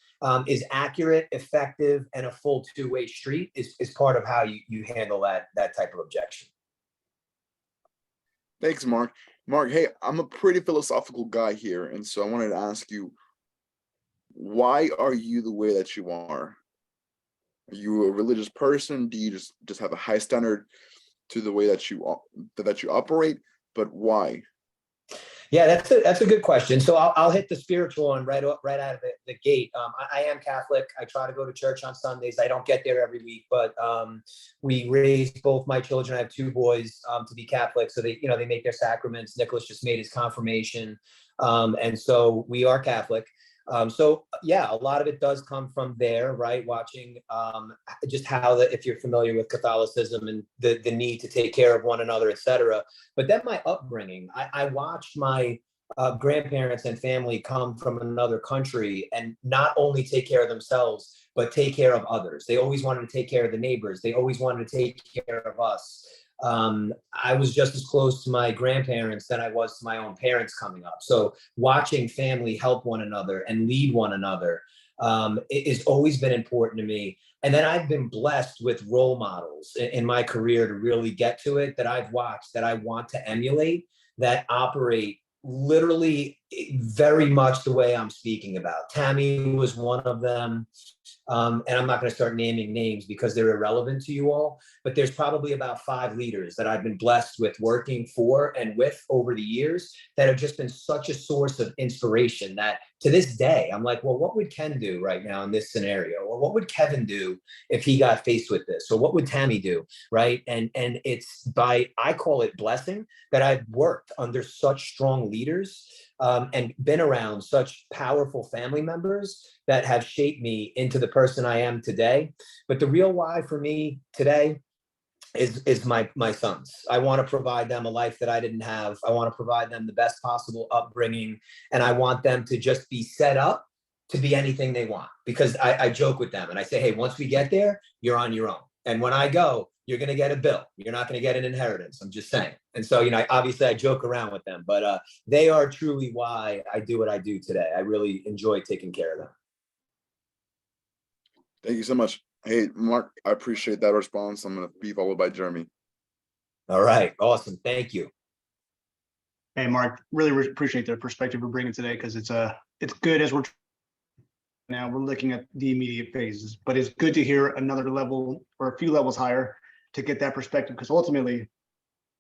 is accurate, effective, and a full two-way street is part of how you handle that type of objection. Thanks, Mark. Mark, hey, I'm a pretty philosophical guy here, and so I wanted to ask you, why are you the way that you are? Are you a religious person? Do you just have a high standard to the way that you operate? But why? Yeah, that's a good question. So I'll hit the spiritual one right out of the gate. I am Catholic. I try to go to church on Sundays. I don't get there every week, but we raised both my children. I have 2 boys to be Catholic, so they make their sacraments. Nicholas just made his confirmation, and so we are Catholic. So yeah, a lot of it does come from there, right? Watching just how if you're familiar with Catholicism and the need to take care of one another, et cetera. But then my upbringing, I watched my grandparents and family come from another country and not only take care of themselves, but take care of others. They always wanted to take care of the neighbors. They always wanted to take care of us. I was just as close to my grandparents than I was to my own parents coming up. So watching family help one another and lead one another has always been important to me. And then I've been blessed with role models in my career to really get to it, that I've watched, that I want to emulate, that operate literally very much the way I'm speaking about. Tammy was one of them. And I'm not going to start naming names because they're irrelevant to you all, but there's probably about 5 leaders that I've been blessed with working for and with over the years that have just been such a source of inspiration that to this day, I'm like, well, what would Ken do right now in this scenario? Or what would Kevin do if he got faced with this? Or what would Tammy do, right? And it's I call it blessing that I've worked under such strong leaders and been around such powerful family members that have shaped me into the person I am today. But the real why for me today is my sons. I want to provide them a life that I didn't have. I want to provide them the best possible upbringing, and I want them to just be set up to be anything they want. Because I joke with them and I say, hey, once we get there, you're on your own. And when I go, you're going to get a bill. You're not going to get an inheritance. I'm just saying. And so, obviously I joke around with them, but they are truly why I do what I do today. I really enjoy taking care of them. Thank you so much. Hey, Mark, I appreciate that response. I'm going to be followed by Jeremy. All right. Awesome. Thank you. Hey, Mark, really appreciate the perspective we're bringing today, because it's good as we're looking at the immediate phases, but it's good to hear another level or a few levels higher to get that perspective, because ultimately,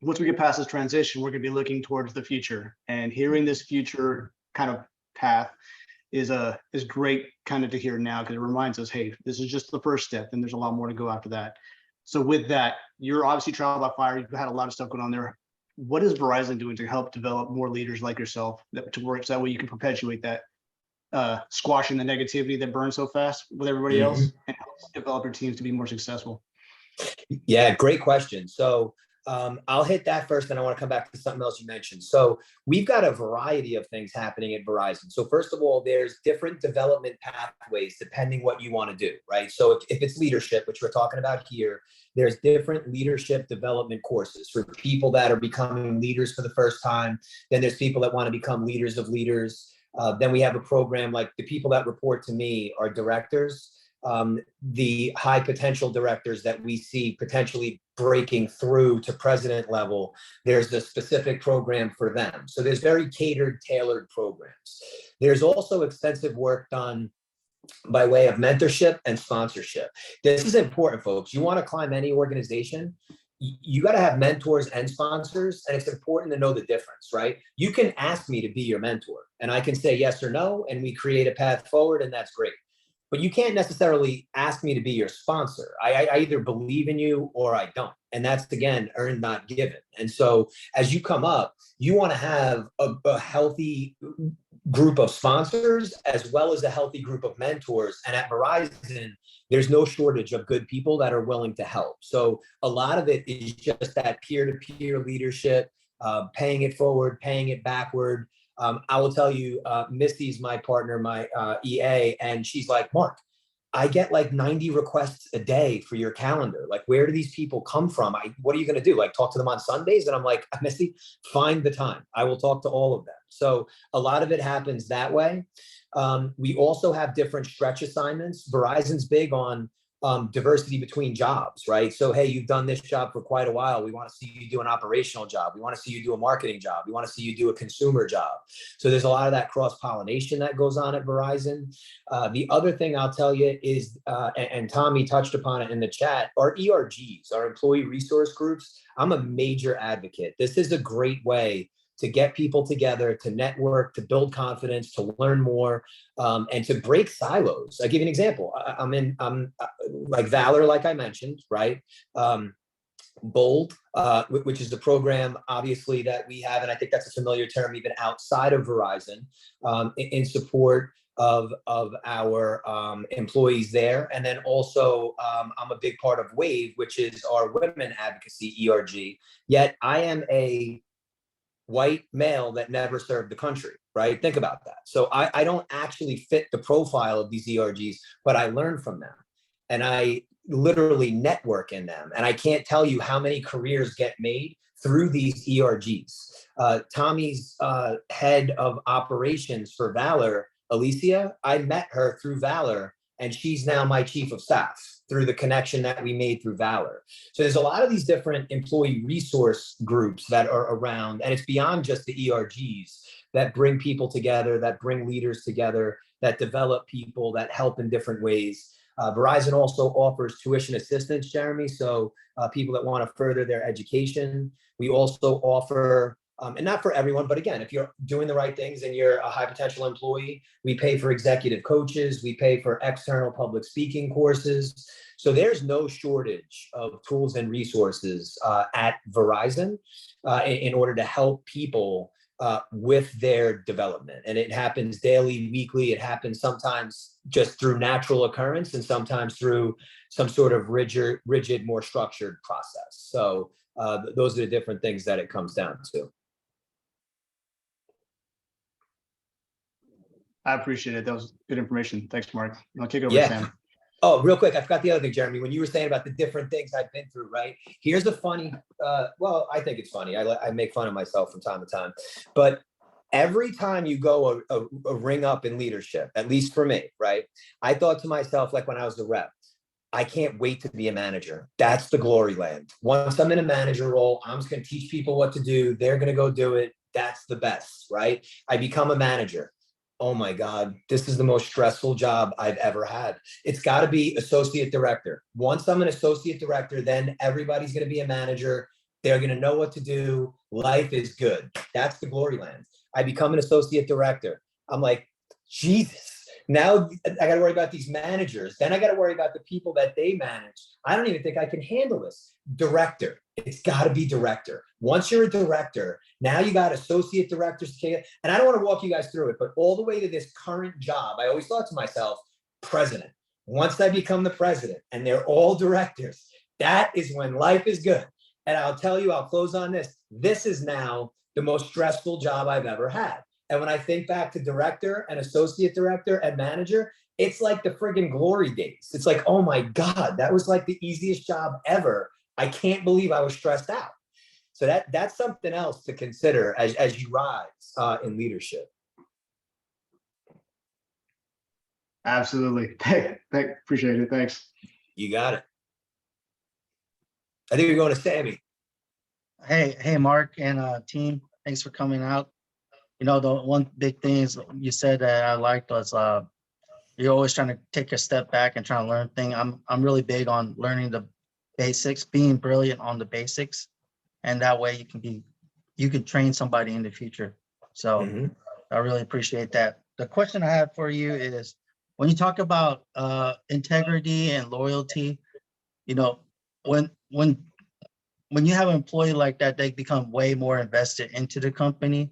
once we get past this transition, we're going to be looking towards the future, and hearing this future kind of path is great kind of to hear now, because it reminds us, hey, this is just the first step and there's a lot more to go after that. So with that, you're obviously Trial by Fire. You've had a lot of stuff going on there. What is Verizon doing to help develop more leaders like yourself to work so that way you can perpetuate that, squashing the negativity that burns so fast with everybody else, and help develop your teams to be more successful? Yeah, great question. So I'll hit that first, and I want to come back to something else you mentioned. So we've got a variety of things happening at Verizon. So first of all, there's different development pathways depending what you want to do, right? So if it's leadership, which we're talking about here, there's different leadership development courses for people that are becoming leaders for the first time. Then there's people that want to become leaders of leaders. Then we have a program like the people that report to me are directors. The high potential directors that we see potentially breaking through to president level, there's a specific program for them. So there's very catered, tailored programs. There's also extensive work done by way of mentorship and sponsorship. This is important, folks. You want to climb any organization, you got to have mentors and sponsors, and it's important to know the difference, right? You can ask me to be your mentor, and I can say yes or no, and we create a path forward, and that's great. But you can't necessarily ask me to be your sponsor. I either believe in you or I don't. And that's, again, earned, not given. And so as you come up, you want to have a healthy group of sponsors as well as a healthy group of mentors. And at Verizon, there's no shortage of good people that are willing to help. So a lot of it is just that peer-to-peer leadership, paying it forward, paying it backward. I will tell you, Missy's my partner, my EA, and she's like, Mark, I get like 90 requests a day for your calendar. Like, where do these people come from? What are you going to do? Like, talk to them on Sundays? And I'm like, Missy, find the time. I will talk to all of them. So a lot of it happens that way. We also have different stretch assignments. Verizon's big on diversity between jobs, right? So, hey, you've done this job for quite a while. We want to see you do an operational job. We want to see you do a marketing job. We want to see you do a consumer job. So there's a lot of that cross-pollination that goes on at Verizon. The other thing I'll tell you is, and Tommy touched upon it in the chat, our ERGs, our employee resource groups, I'm a major advocate. This is a great way to get people together, to network, to build confidence, to learn more, and to break silos. I'll give you an example. I'm like Valor, like I mentioned, right? Bold, which is the program, obviously, that we have, and I think that's a familiar term even outside of Verizon, in support of our employees there. And then also, I'm a big part of WAVE, which is our women advocacy ERG. Yet I am a white male that never served the country, right? Think about that. So I don't actually fit the profile of these ERGs, but I learn from them. And I literally network in them. And I can't tell you how many careers get made through these ERGs. Tommy's head of operations for Valor, Alicia, I met her through Valor, and she's now my chief of staff through the connection that we made through Valor. So there's a lot of these different employee resource groups that are around, and it's beyond just the ERGs that bring people together, that bring leaders together, that develop people, that help in different ways. Verizon also offers tuition assistance, Jeremy, so people that want to further their education. We also offer, and not for everyone, but again, if you're doing the right things and you're a high potential employee, we pay for executive coaches, we pay for external public speaking courses. So there's no shortage of tools and resources at Verizon in order to help people with their development. And it happens daily, weekly. It happens sometimes just through natural occurrence and sometimes through some sort of rigid, more structured process. So those are the different things that it comes down to. I appreciate it. That was good information. Thanks, Mark. I'll kick it over Yeah. to Sam. Oh, real quick, I forgot the other thing, Jeremy, when you were saying about the different things I've been through, right? Here's a funny, well, I think it's funny. I make fun of myself from time to time, but every time you go a ring up in leadership, at least for me, right? I thought to myself, like when I was a rep, I can't wait to be a manager. That's the glory land. Once I'm in a manager role, I'm just going to teach people what to do. They're going to go do it. That's the best, right? I become a manager. Oh my God, this is the most stressful job I've ever had. It's got to be associate director. Once I'm an associate director, then everybody's going to be a manager. They're going to know what to do. Life is good. That's the glory land. I become an associate director. I'm like, Jesus. Now I got to worry about these managers. Then I got to worry about the people that they manage. I don't even think I can handle this. Director. It's got to be director. Once you're a director, now you got associate directors. And I don't want to walk you guys through it, but all the way to this current job, I always thought to myself, president. Once I become the president and they're all directors, that is when life is good. And I'll tell you, I'll close on this. This is now the most stressful job I've ever had. And when I think back to director and associate director and manager, it's like the friggin' glory days. It's like, oh my God, that was like the easiest job ever. I can't believe I was stressed out. So that's something else to consider as you rise in leadership. Absolutely. Appreciate it. Thanks. You got it. I think we're going to Sammy. Hey, Mark and team, thanks for coming out. You know, the one big thing is you said that I liked was you're always trying to take a step back and try to learn things. I'm really big on learning the basics, being brilliant on the basics, and that way you can train somebody in the future. So Mhm. I really appreciate that. The question I have for you is when you talk about integrity and loyalty, you know, when you have an employee like that, they become way more invested into the company.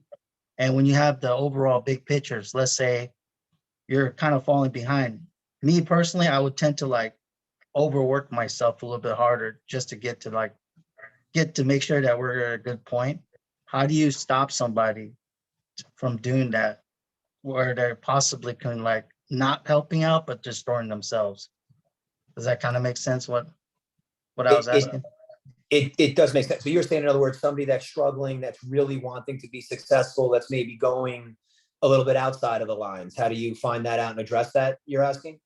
And when you have the overall big pictures, let's say you're kind of falling behind. Me personally, I would tend to like overwork myself a little bit harder just to get to make sure that we're at a good point. How do you stop somebody from doing that where they're possibly can like not helping out but destroying themselves? Does that kind of make sense what I was It, it, asking? it does make sense. So you're saying, in other words, somebody that's struggling, that's really wanting to be successful, that's maybe going a little bit outside of the lines. How do you find that out and address that, you're asking?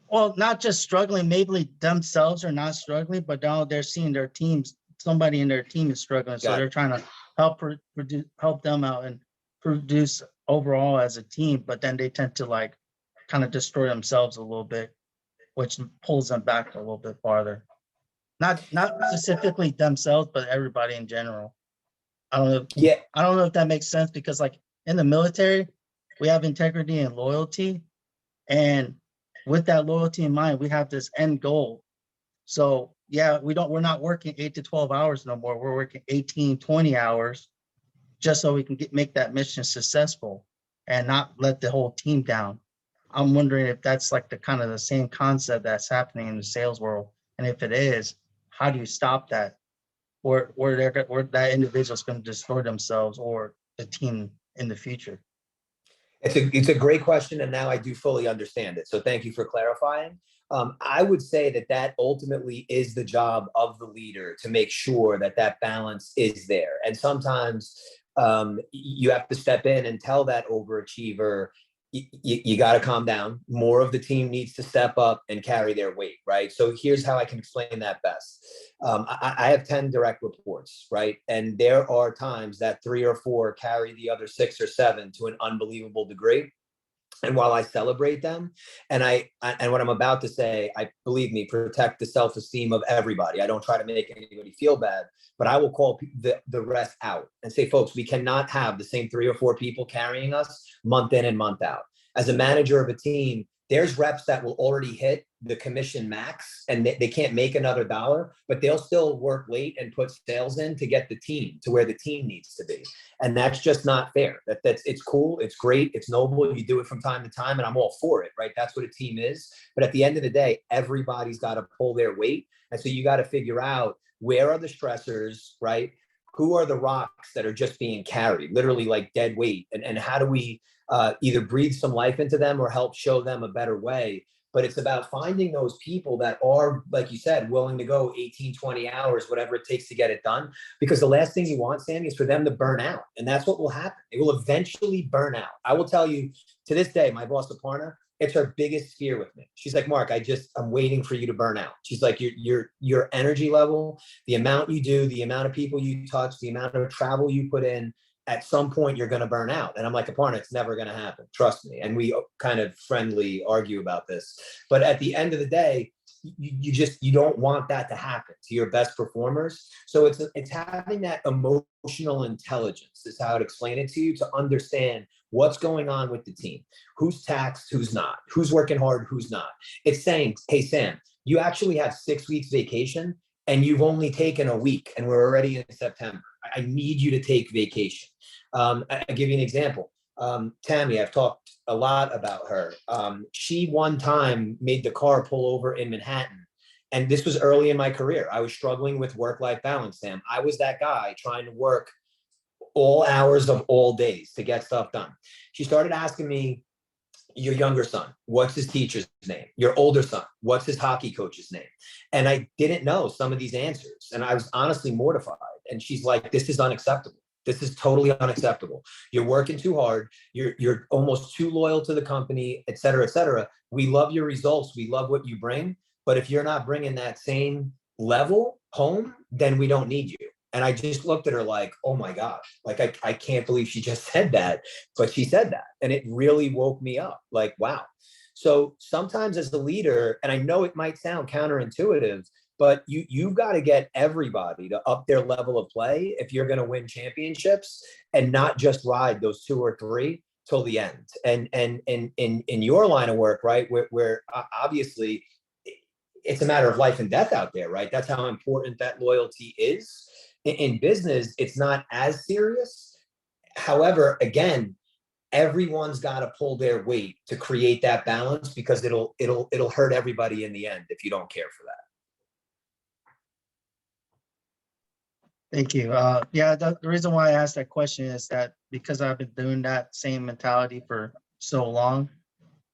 Well, not just struggling, maybe themselves are not struggling, but now they're seeing their teams, somebody in their team is struggling. So Got it. they're trying to help them out and produce overall as a team, but then they tend to like kind of destroy themselves a little bit, which pulls them back a little bit farther. Not specifically themselves, but everybody in general. Yeah. I don't know if that makes sense because like in the military, we have integrity and loyalty. And with that loyalty in mind, we have this end goal. So yeah, we're not working 8 to 12 hours no more. We're working 18, 20 hours just so we can make that mission successful and not let the whole team down. I'm wondering if that's like the kind of the same concept that's happening in the sales world. And if it is, how do you stop that? Where that individual's going to destroy themselves or the team in the future? It's a great question, and now I do fully understand it. So thank you for clarifying. I would say that ultimately is the job of the leader to make sure that balance is there. And sometimes you have to step in and tell that overachiever, you got to calm down. More of the team needs to step up and carry their weight, right? So here's how I can explain that best. I have 10 direct reports, right? And there are times that 3 or 4 carry the other 6 or 7 to an unbelievable degree. And while I celebrate them, and what I'm about to say, I believe me, protect the self-esteem of everybody. I don't try to make anybody feel bad, but I will call the rest out and say, folks, we cannot have the same 3 or 4 people carrying us month in and month out. As a manager of a team, there's reps that will already hit the commission max and they can't make another dollar, but they'll still work late and put sales in to get the team to where the team needs to be. And that's just not fair. It's cool. It's great. It's noble. You do it from time to time and I'm all for it, right? That's what a team is. But at the end of the day, everybody's got to pull their weight. And so you got to figure out where are the stressors, right? Who are the rocks that are just being carried, literally like dead weight? And how do we either breathe some life into them or help show them a better way? But it's about finding those people that are, like you said, willing to go 18, 20 hours, whatever it takes to get it done. Because the last thing you want, Sammy, is for them to burn out. And that's what will happen. It will eventually burn out. I will tell you, to this day, my boss, Aparna, it's her biggest fear with me. She's like, Mark, I'm waiting for you to burn out. She's like, your energy level, the amount you do, the amount of people you touch, the amount of travel you put in, at some point you're going to burn out. And I'm like, Aparna, it's never going to happen. Trust me. And we kind of friendly argue about this. But at the end of the day, you don't want that to happen to your best performers. So it's having that emotional intelligence is how I'd explain it to you, to understand what's going on with the team, who's taxed, who's not, who's working hard, who's not. It's saying, hey, Sam, you actually have 6 weeks vacation and you've only taken a week and we're already in September. I need you to take vacation. I'll give you an example. Tammy, I've talked a lot about her. She one time made the car pull over in Manhattan. And this was early in my career. I was struggling with work-life balance, Sam. I was that guy trying to work all hours of all days to get stuff done. She started asking me, your younger son, what's his teacher's name? Your older son, what's his hockey coach's name? And I didn't know some of these answers. And I was honestly mortified. And she's like, this is unacceptable. This is totally unacceptable. You're working too hard. You're almost too loyal to the company, et cetera, et cetera. We love your results. We love what you bring. But if you're not bringing that same level home, then we don't need you. And I just looked at her like, oh my gosh, like I can't believe she just said that, but she said that. And it really woke me up like, wow. So sometimes as the leader, and I know it might sound counterintuitive, but you've got to get everybody to up their level of play if you're going to win championships, and not just ride those 2 or 3 till the end. And in your line of work, right, where obviously it's a matter of life and death out there, right? That's how important that loyalty is. In business, it's not as serious. However, again, everyone's got to pull their weight to create that balance, because it'll hurt everybody in the end if you don't care for that. Thank you. Yeah, the reason why I asked that question is that because I've been doing that same mentality for so long,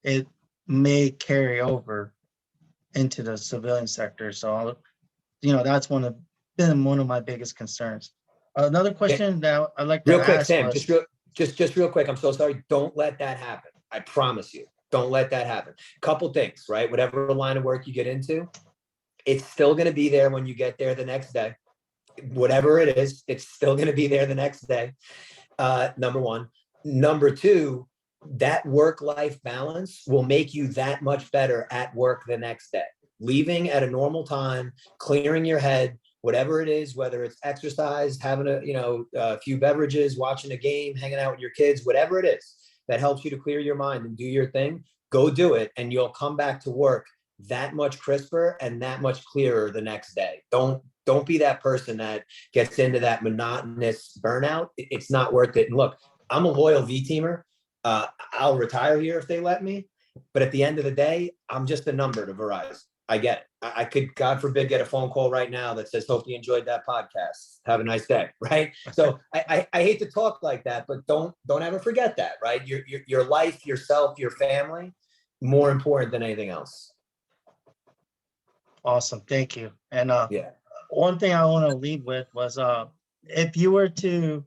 it may carry over into the civilian sector. So, that's been one of my biggest concerns. Another question that I'd like to Real quick, ask Sam, was, just real quick. I'm so sorry. Don't let that happen. I promise you. Don't let that happen. Couple things, right? Whatever line of work you get into, it's still going to be there when you get there the next day. Whatever it is, it's still going to be there the next day. Number one. Number two, that work-life balance will make you that much better at work the next day. Leaving at a normal time, clearing your head, whatever it is, whether it's exercise, having a few beverages, watching a game, hanging out with your kids, whatever it is that helps you to clear your mind and do your thing, go do it, and you'll come back to work that much crisper and that much clearer the next day. Don't be that person that gets into that monotonous burnout. It's not worth it. And look, I'm a loyal V-teamer. I'll retire here if they let me. But at the end of the day, I'm just a number to Verizon. I get it. I could, God forbid, get a phone call right now that says, hope you enjoyed that podcast. Have a nice day, right? So I hate to talk like that, but don't ever forget that, right? Your life, yourself, your family, more important than anything else. awesome, thank you. And Yeah. one thing I want to lead with was, if you were to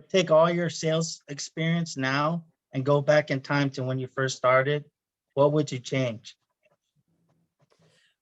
take all your sales experience now and go back in time to when you first started, what would you change?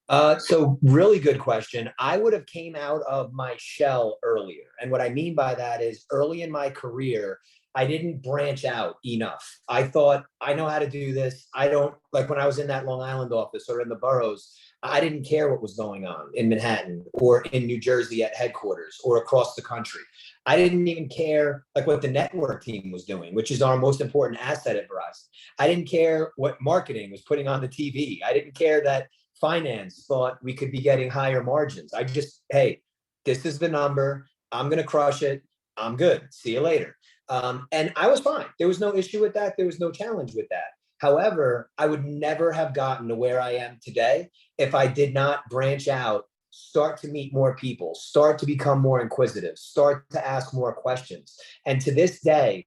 So really good question. I would have came out of my shell earlier. And what I mean by that is early in my career, I didn't branch out enough. I thought, I know how to do this. I don't, like when I was in that Long Island office or in the boroughs, I didn't care what was going on in Manhattan or in New Jersey at headquarters or across the country. I didn't even care like what the network team was doing, which is our most important asset at Verizon. I didn't care what marketing was putting on the TV. I didn't care that finance thought we could be getting higher margins. I just, hey, this is the number. I'm going to crush it. I'm good. See you later. And I was fine. There was no issue with that. There was no challenge with that. However, I would never have gotten to where I am today if I did not branch out, start to meet more people, start to become more inquisitive, start to ask more questions. And to this day,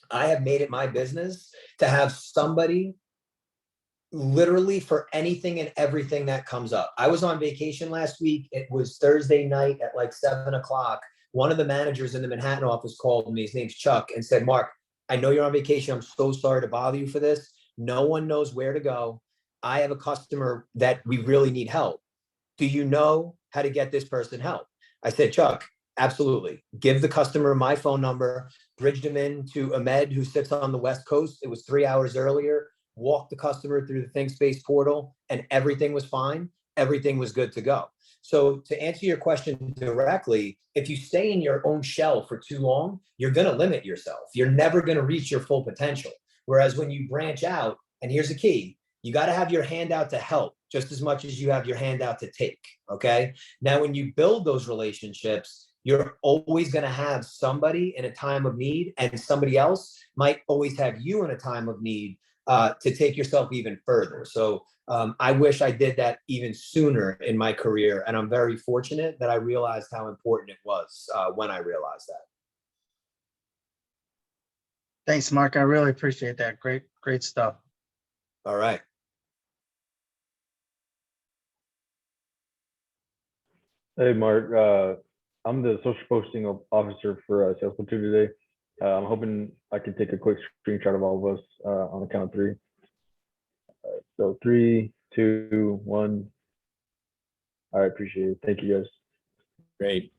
I have made it my business to have somebody literally for anything and everything that comes up. I was on vacation last week. It was Thursday night at like 7:00. One of the managers in the Manhattan office called me. His name's Chuck, and said, Mark, I know you're on vacation. I'm so sorry to bother you for this. No one knows where to go. I have a customer that we really need help. Do you know how to get this person help? I said, Chuck, absolutely. Give the customer my phone number, bridged him into Ahmed, who sits on the West Coast. It was 3 hours earlier. Walked the customer through the ThinkSpace portal, and everything was fine. Everything was good to go. So to answer your question directly, if you stay in your own shell for too long, you're going to limit yourself. You're never going to reach your full potential. Whereas when you branch out, and here's the key, you got to have your hand out to help just as much as you have your hand out to take. Okay. Now, when you build those relationships, you're always going to have somebody in a time of need, and somebody else might always have you in a time of need to take yourself even further. So I wish I did that even sooner in my career. And I'm very fortunate that I realized how important it was when I realized that. Thanks, Mark. I really appreciate that. Great stuff. All right. Hey, Mark, I'm the social posting officer for Sales Platoon today. I'm hoping I can take a quick screenshot of all of us on the count of three. So 3, 2, 1. I appreciate it. Thank you, guys. Great.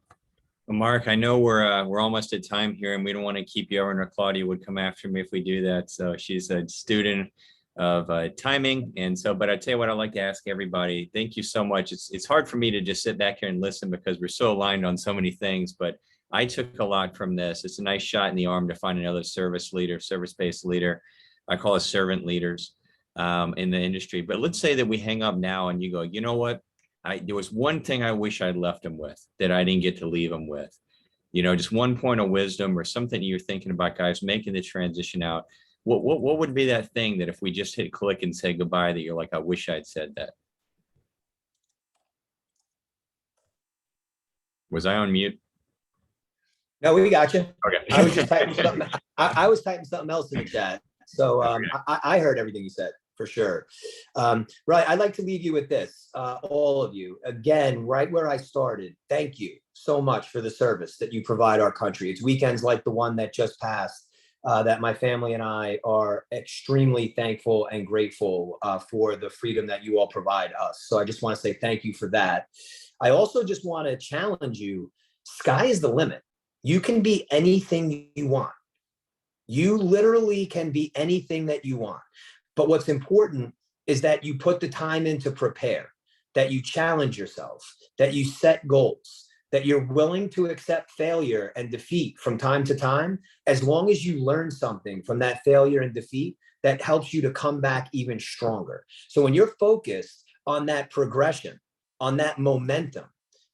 Well, Mark, I know we're almost at time here, and we don't want to keep you over, or Claudia would come after me if we do that. So she's a student of timing, and so. But I tell you what, I'd like to ask everybody. Thank you so much. It's hard for me to just sit back here and listen because we're so aligned on so many things. But I took a lot from this. It's a nice shot in the arm to find another service leader, service-based leader. I call it servant leaders in the industry. But let's say that we hang up now, and you go, you know what? There was one thing I wish I'd left him with that I didn't get to leave him with, just one point of wisdom or something you're thinking about, guys, making the transition out. What would be that thing that if we just hit click and say goodbye, that you're like, I wish I'd said that? Was I on mute? No, we got you. Okay. I was just typing something. I was typing something else in the chat. So I heard everything you said. For sure. Right. I'd like to leave you with this, all of you. Again, right where I started, thank you so much for the service that you provide our country. It's weekends like the one that just passed that my family and I are extremely thankful and grateful for the freedom that you all provide us. So I just want to say thank you for that. I also just want to challenge you. Sky is the limit. You can be anything you want. You literally can be anything that you want. But what's important is that you put the time in to prepare, that you challenge yourself, that you set goals, that you're willing to accept failure and defeat from time to time, as long as you learn something from that failure and defeat that helps you to come back even stronger. So when you're focused on that progression, on that momentum,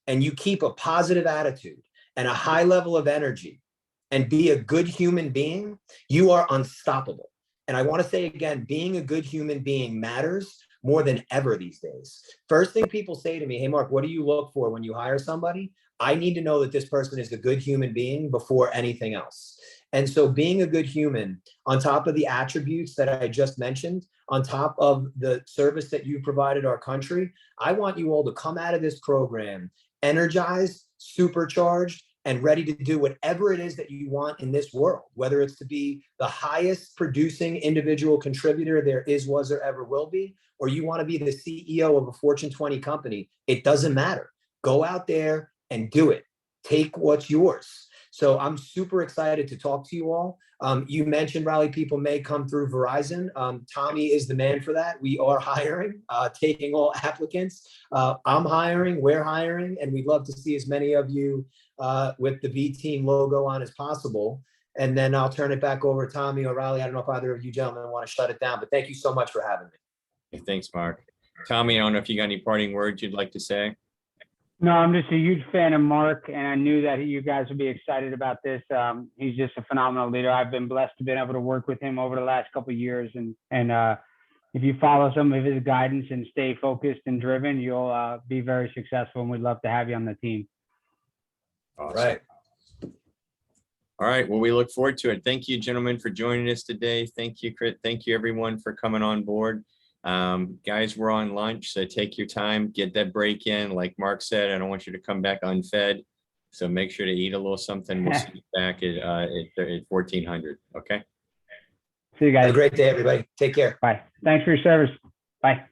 and you keep a positive attitude and a high level of energy and be a good human being, you are unstoppable. And I want to say again, being a good human being matters more than ever these days. First thing people say to me, hey, Mark, what do you look for when you hire somebody? I need to know that this person is a good human being before anything else. And so being a good human, on top of the attributes that I just mentioned, on top of the service that you provided our country, I want you all to come out of this program energized, supercharged, and ready to do whatever it is that you want in this world, whether it's to be the highest producing individual contributor there is, was, or ever will be, or you want to be the CEO of a Fortune 20 company. It doesn't matter. Go out there and do it. Take what's yours. So I'm super excited to talk to you all. You mentioned Raleigh people may come through Verizon. Tommy is the man for that. We are hiring, taking all applicants. I'm hiring, we're hiring, and we'd love to see as many of you with the V Team logo on as possible. And then I'll turn it back over to Tommy or Raleigh. I don't know if either of you gentlemen want to shut it down, but thank you so much for having me. Hey, thanks, Mark. Tommy, I don't know if you got any parting words you'd like to say. No, I'm just a huge fan of Mark, and I knew that you guys would be excited about this. He's just a phenomenal leader. I've been blessed to be able to work with him over the last couple of years, and if you follow some of his guidance and stay focused and driven, you'll be very successful, and we'd love to have you on the team. Awesome. Right. All right. Well, we look forward to it. Thank you, gentlemen, for joining us today. Thank you, Chris. Thank you, everyone, for coming on board. Guys, we're on lunch, so take your time, get that break in. Like Mark said, I don't want you to come back unfed, so make sure to eat a little something. We'll see you back at 1400. Okay. See you guys. Have a great day, everybody. Take care. Bye. Thanks for your service. Bye.